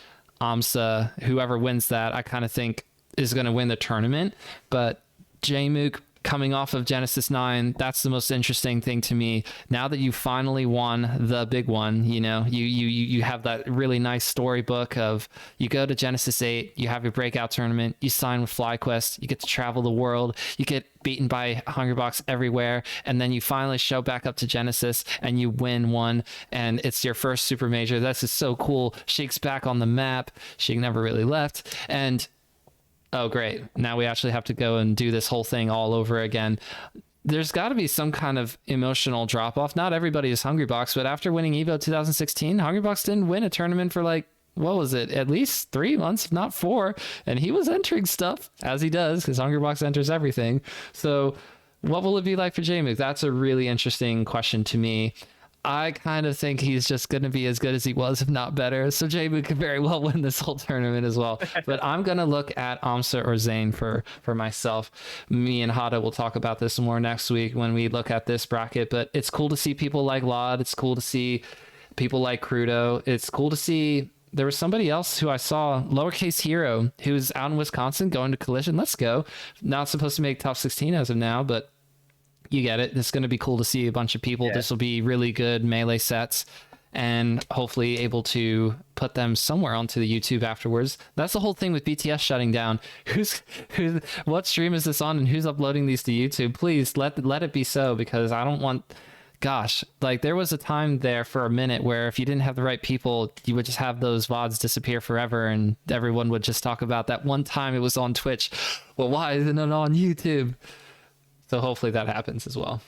Amsa, whoever wins that, I kind of think is going to win the tournament. But Jmook coming off of Genesis 9, that's the most interesting thing to me. Now that you finally won the big one, you know, you have that really nice storybook of you go to Genesis 8, you have your breakout tournament, you sign with FlyQuest, you get to travel the world, you get beaten by Hungrybox everywhere, and then you finally show back up to Genesis and you win one, and it's your first super major. This is so cool. Sheik's back on the map. Sheik never really left, and oh, great. Now we actually have to go and do this whole thing all over again. There's got to be some kind of emotional drop-off. Not everybody is Hungrybox, but after winning EVO 2016, Hungrybox didn't win a tournament for like, what was it? At least 3 months, if not 4. And he was entering stuff, as he does, because Hungrybox enters everything. So what will it be like for Jmook? That's a really interesting question to me. I kind of think he's just going to be as good as he was, if not better. So Jmook could very well win this whole tournament as well. But I'm going to look at Amsa or Zane for myself. Me and Hada will talk about this more next week when we look at this bracket. But it's cool to see people like Lod. It's cool to see people like Crudo. It's cool to see... There was somebody else who I saw, Lowercase Hero, who's out in Wisconsin going to Collision. Let's go. Not supposed to make top 16 as of now, but... You get it. It's going to be cool to see a bunch of people. Yeah. This will be really good melee sets, and hopefully able to put them somewhere onto the YouTube afterwards. That's the whole thing with BTS shutting down. What stream is this on, and who's uploading these to YouTube? Please let it be so, because I don't want gosh, like there was a time there for a minute where if you didn't have the right people, you would just have those VODs disappear forever and everyone would just talk about that one time it was on Twitch. Well, why isn't it on YouTube? So hopefully that happens as well.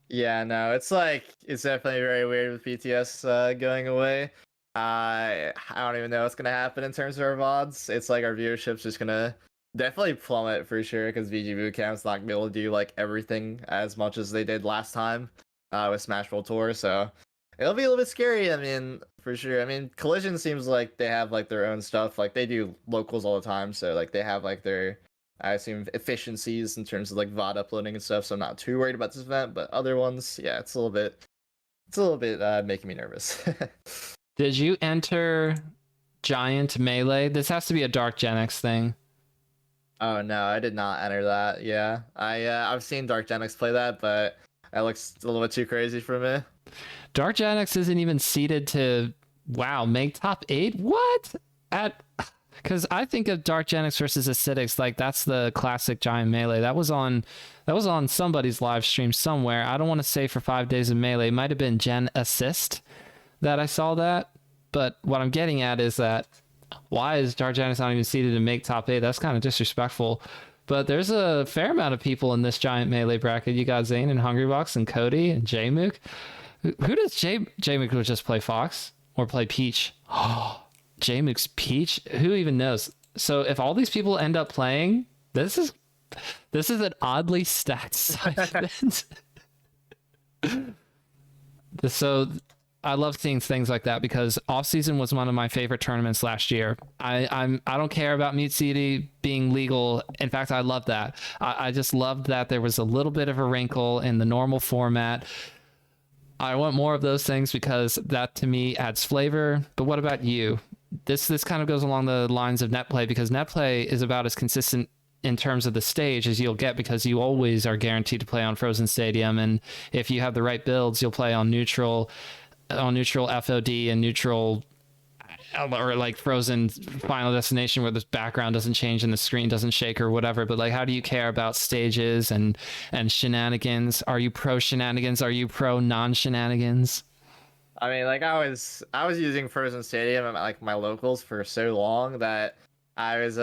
Yeah, no, it's like it's definitely very weird with BTS going away. I don't even know what's gonna happen in terms of our VODs. It's like our viewership's just gonna definitely plummet for sure because VG Bootcamp's not gonna be able to do like everything as much as they did last time with Smash World Tour. So it'll be a little bit scary. I mean, for sure. I mean, Collision seems like they have like their own stuff. Like they do locals all the time, so like they have like their I assume efficiencies in terms of like VOD uploading and stuff. So I'm not too worried about this event, but other ones, yeah, it's a little bit making me nervous.
Did you enter Giant Melee? This has to be a Dark Gen X thing.
Oh no, I did not enter that. Yeah, I've seen Dark Gen X play that, but that looks a little bit too crazy for me.
Dark Gen X isn't even seeded to make top 8. What? Because I think of Dark Gen X versus Acidics like that's the classic Giant Melee. That was on somebody's live stream somewhere. I don't want to say for 5 days of Melee. It might have been Gen Assist that I saw that. But what I'm getting at is that why is Dark Gen X not even seeded to make top 8? That's kind of disrespectful. But there's a fair amount of people in this Giant Melee bracket. You got Zane and Hungrybox and Cody and Jmook. Who does Jmook just play Fox or play Peach? Oh, Jmook's Peach? Who even knows? So if all these people end up playing, this is an oddly stacked side event. So I love seeing things like that because off season was one of my favorite tournaments last year. I don't care about Mute City being legal. In fact, I love that. I just loved that there was a little bit of a wrinkle in the normal format. I want more of those things because that to me adds flavor. But what about you? This kind of goes along the lines of net play because net play is about as consistent in terms of the stage as you'll get because you always are guaranteed to play on Frozen Stadium, and if you have the right builds, you'll play on neutral FOD and neutral or like Frozen Final Destination where the background doesn't change and the screen doesn't shake or whatever. But like, how do you care about stages and shenanigans? Are you pro shenanigans? Are you pro non-shenanigans?
I mean, like I was using Frozen Stadium at like my locals for so long that I was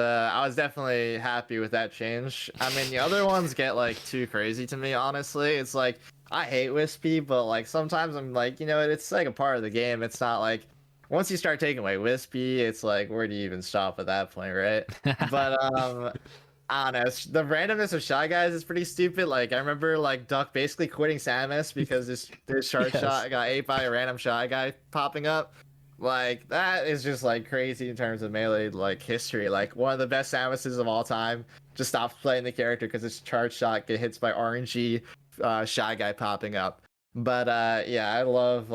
definitely happy with that change. I mean, the other ones get like too crazy to me, honestly. It's like I hate Wispy, but like sometimes I'm like, you know, it's like a part of the game. It's not like once you start taking away Wispy, it's like where do you even stop at that point, right? But I don't know. The randomness of Shy Guys is pretty stupid. Like I remember like Duck basically quitting Samus because his shard shot got ate by a random Shy Guy popping up. Like that is just like crazy in terms of Melee like history. Like one of the best Samuses of all time just stops playing the character because his charge shot get hits by RNG Shy Guy popping up. But yeah, I love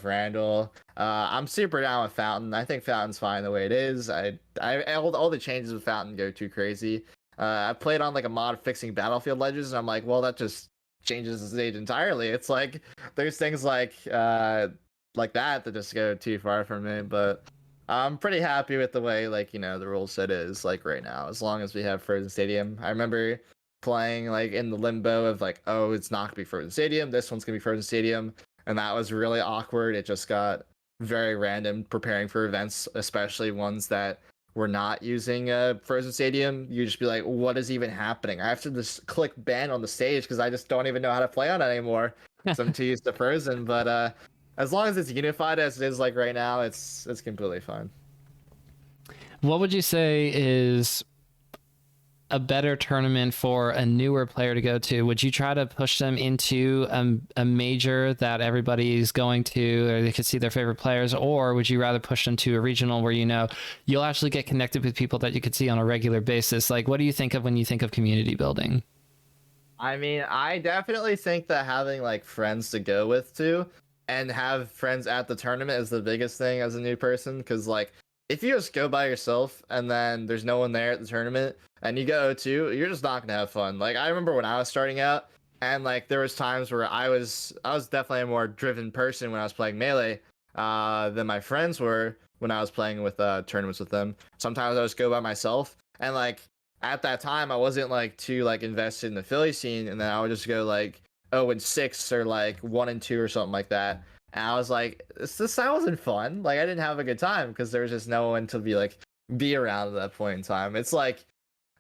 Randall. I'm super down with Fountain. I think Fountain's fine the way it is. All the changes with Fountain go too crazy. I played on like a mod fixing Battlefield Legends, and I'm like, well, that just changes the stage entirely. It's like there's things like that just go too far for me. But I'm pretty happy with the way like the rule set is like right now. As long as we have Frozen Stadium, I remember playing like in the limbo of like, oh, it's not gonna be Frozen Stadium. This one's gonna be Frozen Stadium, and that was really awkward. It just got very random preparing for events, especially ones that were not using Frozen Stadium. You just be like, what is even happening? I have to just click ban on the stage because I just don't even know how to play on it anymore. So I'm too used to Frozen. But as long as it's unified as it is like right now, it's completely fine.
What would you say is a better tournament for a newer player to go to? Would you try to push them into a major that everybody's going to, or they could see their favorite players, or would you rather push them to a regional where you'll actually get connected with people that you could see on a regular basis? Like, what do you think of when you think of community building?
I mean, I definitely think that having like friends to go with too, and have friends at the tournament is the biggest thing as a new person. Because like, if you just go by yourself and then there's no one there at the tournament and you go too, you're just not gonna have fun. Like I remember when I was starting out, and like there was times where I was definitely a more driven person when I was playing Melee than my friends were when I was playing with tournaments with them. Sometimes I would just go by myself, and like at that time I wasn't like too like invested in the Philly scene, and then I would just go like 0-6 or like 1-2 or something like that. And I was like, that wasn't fun. Like I didn't have a good time because there was just no one to be around at that point in time. It's like,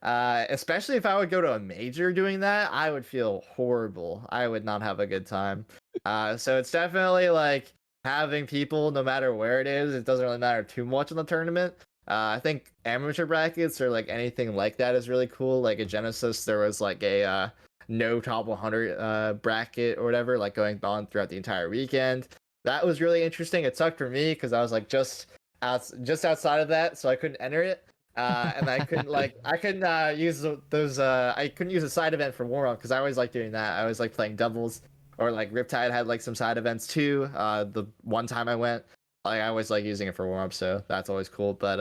especially if I would go to a major doing that, I would feel horrible. I would not have a good time. So it's definitely like having people, no matter where it is, it doesn't really matter too much in the tournament. I think amateur brackets or like anything like that is really cool. Like at Genesis, there was like a no top 100 bracket or whatever, like going on throughout the entire weekend. That was really interesting. It sucked for me because I was like just outside of that, so I couldn't enter it. And I couldn't use those I couldn't use a side event for warm up because I always like doing that. I always like playing doubles, or like Riptide had like some side events too. The one time I went, I always like using it for warm up, so that's always cool. But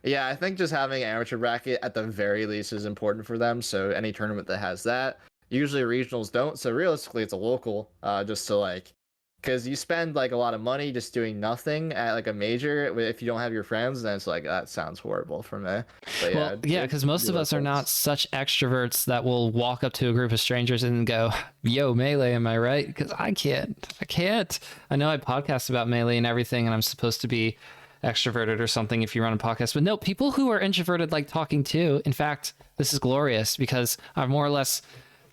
yeah, I think just having amateur bracket at the very least is important for them. So any tournament that has that, usually regionals don't. So realistically, it's a local, just to like, because you spend like a lot of money just doing nothing at like a major if you don't have your friends, then it's like that sounds horrible for me. But
Well, yeah, because most of us are not such extroverts that will walk up to a group of strangers and go, "Yo, Melee, am I right?" Because I can't. I know I podcast about Melee and everything, and I'm supposed to be extroverted or something if you run a podcast, but no, people who are introverted like talking too. In fact, this is glorious because I've more or less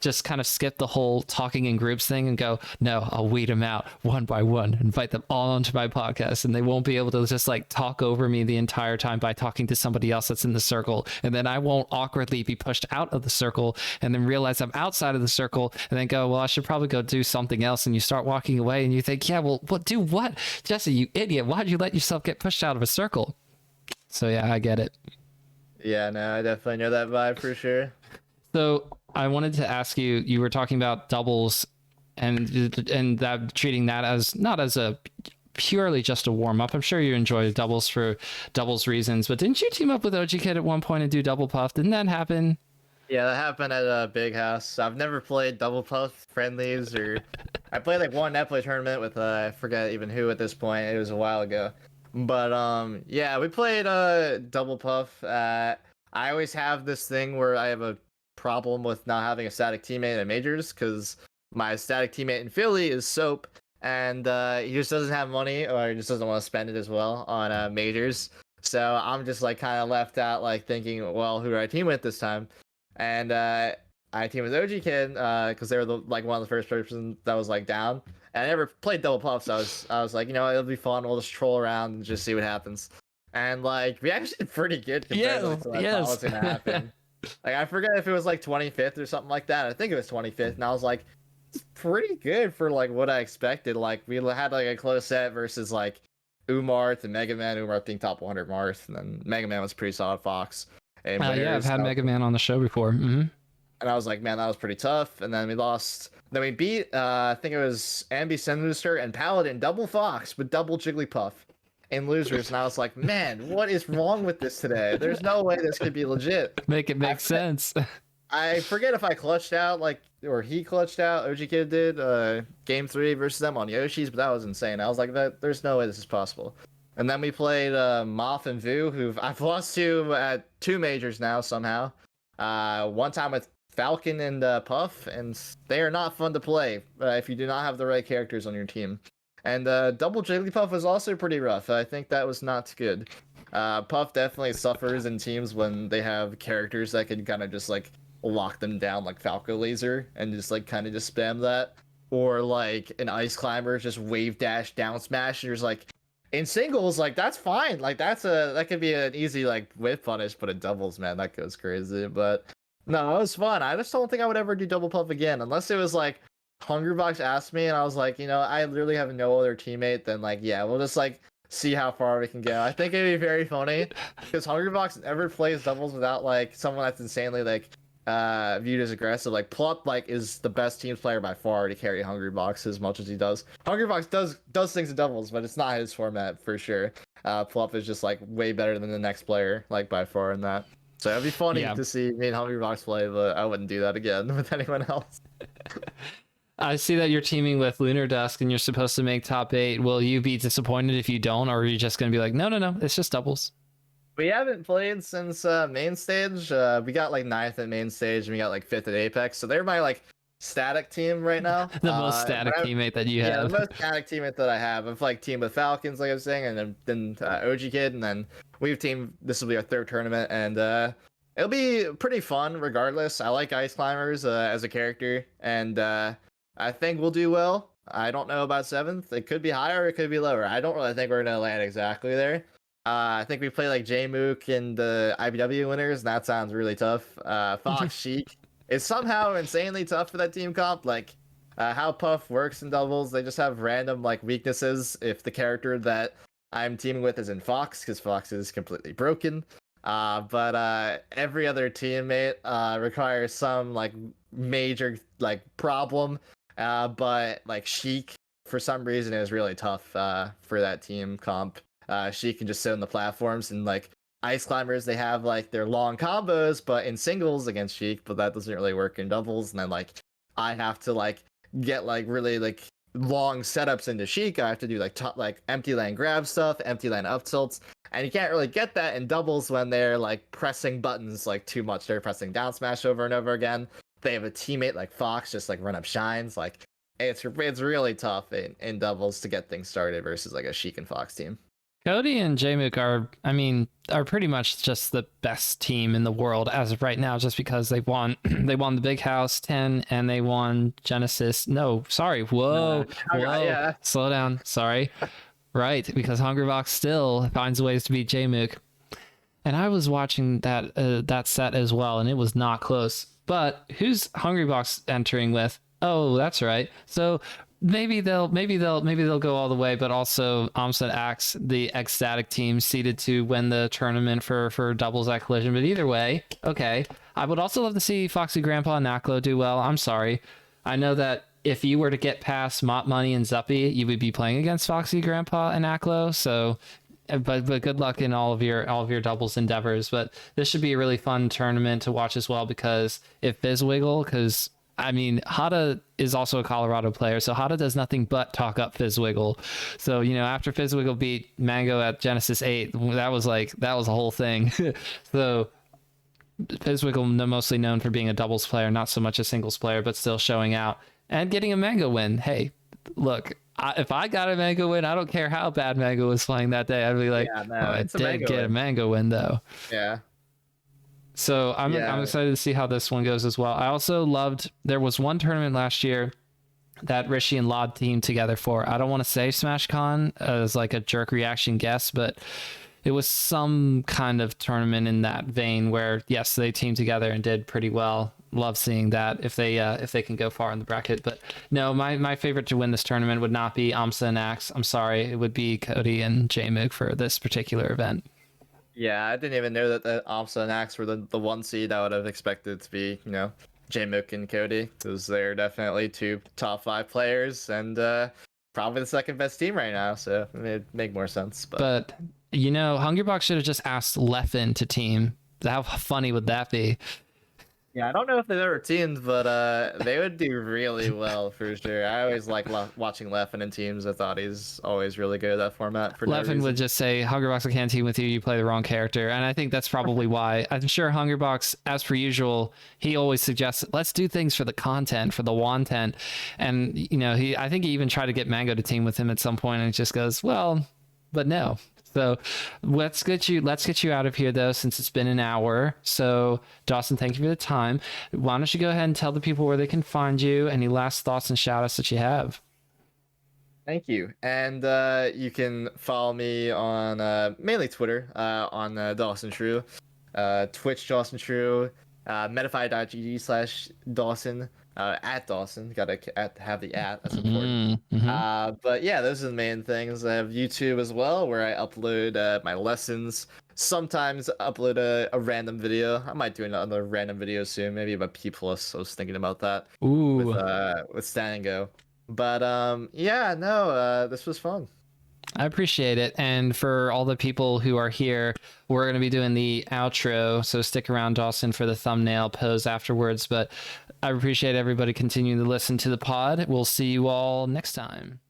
just kind of skip the whole talking in groups thing and go, no, I'll weed them out one by one, invite them all onto my podcast, and they won't be able to just like talk over me the entire time by talking to somebody else that's in the circle. And then I won't awkwardly be pushed out of the circle and then realize I'm outside of the circle and then go, well, I should probably go do something else. And you start walking away and you think, yeah, well, do what? Jesse, you idiot. Why'd you let yourself get pushed out of a circle? So yeah, I get it.
Yeah, no, I definitely know that vibe for sure.
So I wanted to ask you, you were talking about doubles and that treating that as not as a purely just a warm up. I'm sure you enjoy doubles for doubles reasons, but didn't you team up with OG Kid at one point and do double puff? Didn't that happen?
Yeah, that happened at a big house. I've never played double puff friendlies, or I played like one net play tournament with I forget even who at this point. It was a while ago. But yeah, we played double puff. I always have this thing where I have a problem with not having a static teammate at majors because my static teammate in Philly is Soap, and he just doesn't have money, or he just doesn't want to spend it as well on majors. So I'm just like kind of left out, like thinking, well, who do I team with this time? And I team with OG Kid because they were like one of the first person that was like down. And I never played double puff, so I was like, you know, it'll be fun. We'll just troll around and just see what happens. And like we actually did pretty good compared to what I thought was gonna happen. Like I forget if it was like 25th or something like that. I think it was 25th, and I was like, it's pretty good for like what I expected. Like we had like a close set versus like Umarth and Mega Man. Umarth being top 100 Marth, and then Mega Man was pretty solid Fox. And
yeah, I've had Mega Man on the show before. Mm-hmm.
And I was like, man, that was pretty tough. And then we lost. Then we beat, I think it was Ambi Senbooster and Paladin double Fox with double Jigglypuff in losers, and I was like, man, what is wrong with this today? There's no way this could be legit.
Make it make sense.
I forget if I clutched out, like, or he clutched out, OG Kid did, game 3 versus them on Yoshi's, but that was insane. I was like, there's no way this is possible. And then we played Moth and Vu, who I've lost to at 2 majors now somehow. One time with Falcon and Puff, and they are not fun to play if you do not have the right characters on your team. And double Jigglypuff was also pretty rough. I think that was not good. Puff definitely suffers in teams when they have characters that can kind of just like lock them down, like Falco Laser, and just like kind of just spam that. Or like an Ice Climber, just wave dash down smash. And there's like in singles, like that's fine. Like that could be an easy like whip punish, but in doubles, man, that goes crazy. But no, it was fun. I just don't think I would ever do double Puff again, unless it was like Hungrybox asked me, and I was like, you know, I literally have no other teammate than like, yeah, we'll just like see how far we can go. I think it'd be very funny because Hungrybox never plays doubles without like someone that's insanely like viewed as aggressive. Like Plup like is the best teams player by far to carry Hungrybox as much as he does. Hungrybox does things in doubles, but it's not his format for sure. Plup is just like way better than the next player, like by far in that. So it'd be funny to see me and Hungrybox play, but I wouldn't do that again with anyone else.
I see that you're teaming with Lunar Dusk and you're supposed to make top 8. Will you be disappointed if you don't, or are you just going to be like, no, it's just doubles?
We haven't played since main stage. We got like 9th at main stage and we got like 5th at Apex. So they're my like static team right now.
The most static teammate that you
Yeah,
have.
the most static teammate that I have. I've like teamed with Falcons, like I was saying, and then OG Kid, and then we've teamed. This will be our third tournament, and it'll be pretty fun regardless. I like Ice Climbers as a character, and I think we'll do well. I don't know about 7th. It could be higher, it could be lower. I don't really think we're gonna land exactly there. I think we play like J-Mook and the IBW winners, and that sounds really tough. Fox Sheik is somehow insanely tough for that team comp. Like how Puff works in doubles, they just have random like weaknesses if the character that I'm teaming with is in Fox, because Fox is completely broken. But every other teammate requires some like major like problem. But like Sheik, for some reason, is really tough for that team comp. She can just sit on the platforms, and like Ice Climbers, they have like their long combos, but in singles against Sheik, but that doesn't really work in doubles. And then like I have to like get like really like long setups into Sheik. I have to do like like empty lane grab stuff, empty lane up tilts, and you can't really get that in doubles when they're like pressing buttons like too much. They're pressing down smash over and over again. They have a teammate like Fox just like run up shines. Like it's really tough in doubles to get things started versus like a Sheik and Fox team.
Cody and J-Mook are pretty much just the best team in the world as of right now, just because they won the Big House 10 and they won Genesis. No, sorry. Whoa.
Yeah.
Slow down. Sorry. Right, because Hungrybox still finds ways to beat J-Mook. And I was watching that set as well, and it was not close. But who's Hungrybox entering with? Oh, that's right. So maybe they'll go all the way, but also Amsa Axe, the ecstatic team, seeded to win the tournament for doubles at Collision. But either way, okay. I would also love to see Foxy Grandpa and Naklo do well. I'm sorry. I know that if you were to get past Mop Money and Zuppy, you would be playing against Foxy Grandpa and Naklo. So but good luck in all of your doubles endeavors. But this should be a really fun tournament to watch as well, because if Fizzwiggle, because I mean, Hada is also a Colorado player, so Hada does nothing but talk up Fizzwiggle. So, you know, after Fizzwiggle beat Mango at Genesis 8, that was a whole thing. So Fizzwiggle, mostly known for being a doubles player, not so much a singles player, but still showing out and getting a Mango win. Hey, look, if I got a Mango win, I don't care how bad Mango was playing that day. I'd be like, yeah, no, I did get a Mango win, though.
Yeah.
So I'm excited to see how this one goes as well. I also loved, there was one tournament last year that Rishi and Lod teamed together for. I don't want to say SmashCon as like a jerk reaction guess, but it was some kind of tournament in that vein where, yes, they teamed together and did pretty well. Love seeing that if they can go far in the bracket. But no, my favorite to win this tournament would not be Amsa and Axe. I'm sorry, it would be Cody and J-Mook for this particular event.
Yeah, I didn't even know that the Amsa and Axe were the one seed. I would have expected to be, you know, J-Mook and Cody, because they're definitely two top 5 players and probably the second best team right now. So it'd make more sense.
But you know, Hungrybox should have just asked Leffen to team. How funny would that be?
Yeah, I don't know if they've ever teamed, but they would do really well for sure. I always like watching Leffen in teams. I thought he's always really good at that format. For
Leffen would just say, Hungrybox, I can't team with you. You play the wrong character. And I think that's probably why. I'm sure Hungrybox, as per usual, he always suggests, let's do things for the content, for the wantent. And, you know, I think he even tried to get Mango to team with him at some point, and he just goes, well, but no. So let's get you out of here, though, since it's been an hour. So Dawson, thank you for the time. Why don't you go ahead and tell the people where they can find you? Any last thoughts and shout outs that you have?
Thank you. And you can follow me on mainly Twitter on Dawson True, Twitch Dawson True, metafy.gg/Dawson. At Dawson, gotta have the at, that's important. But yeah, those are the main things. I have YouTube as well, where I upload my lessons, sometimes upload a random video. I might do another random video soon, maybe about P+. I was thinking about that.
Ooh.
With Stand and Go. But yeah, no, this was fun.
I appreciate it. And for all the people who are here, we're going to be doing the outro. So stick around, Dawson, for the thumbnail pose afterwards. But I appreciate everybody continuing to listen to the pod. We'll see you all next time.